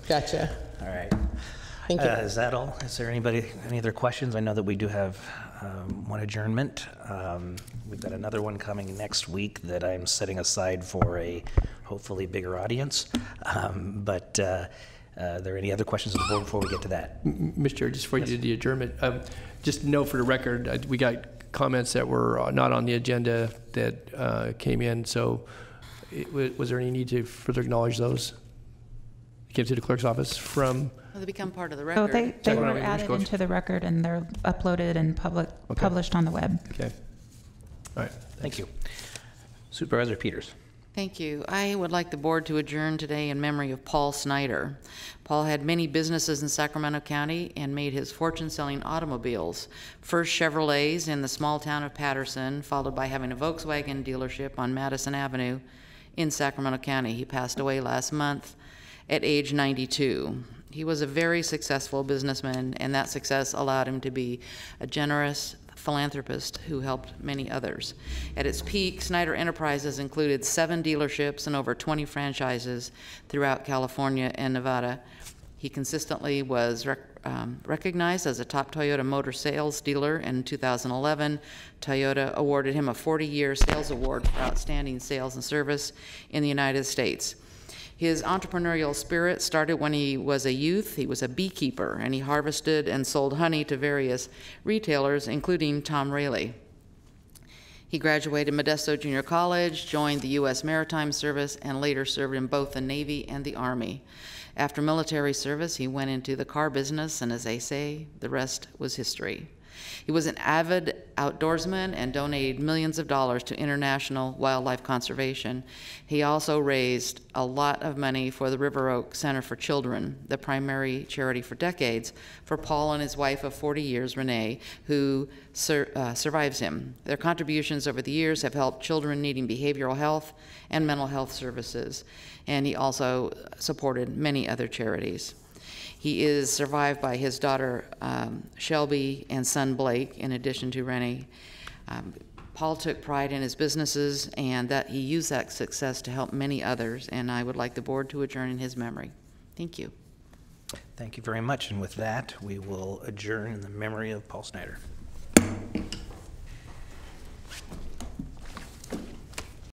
Gotcha. All right. Thank you. Is that all? Is there any other questions? I know that we do have one adjournment. We've got another one coming next week that I'm setting aside for a hopefully bigger audience. Are there any other questions of the board before we get to that? Mr. Chair, just before you do the adjournment, just note for the record, we got comments that were not on the agenda that came in, so was there any need to further acknowledge those? It came to the clerk's office from... Well, they become part of the So record. they were added into the record, and they're uploaded and published on the web. Okay. All right. Thank you. Supervisor Peters. Thank you. I would like the board to adjourn today in memory of Paul Snyder. Paul had many businesses in Sacramento County and made his fortune selling automobiles. First Chevrolets in the small town of Patterson, followed by having a Volkswagen dealership on Madison Avenue in Sacramento County. He passed away last month at age 92. He was a very successful businessman, and that success allowed him to be a generous philanthropist who helped many others. At its peak, Snyder Enterprises included 7 dealerships and over 20 franchises throughout California and Nevada. He consistently was recognized as a top Toyota motor sales dealer. In 2011, Toyota awarded him a 40-year sales award for outstanding sales and service in the United States. His entrepreneurial spirit started when he was a youth. He was a beekeeper, and he harvested and sold honey to various retailers, including Tom Rayleigh. He graduated Modesto Junior College, joined the U.S. Maritime Service, and later served in both the Navy and the Army. After military service, he went into the car business, and as they say, the rest was history. He was an avid outdoorsman and donated millions of dollars to international wildlife conservation. He also raised a lot of money for the River Oak Center for Children, the primary charity for decades for Paul and his wife of 40 years, Renee, who survives him. Their contributions over the years have helped children needing behavioral health and mental health services, and he also supported many other charities. He is survived by his daughter, Shelby, and son, Blake, in addition to Rennie. Paul took pride in his businesses, and that he used that success to help many others, and I would like the board to adjourn in his memory. Thank you. Thank you very much, and with that, we will adjourn in the memory of Paul Snyder.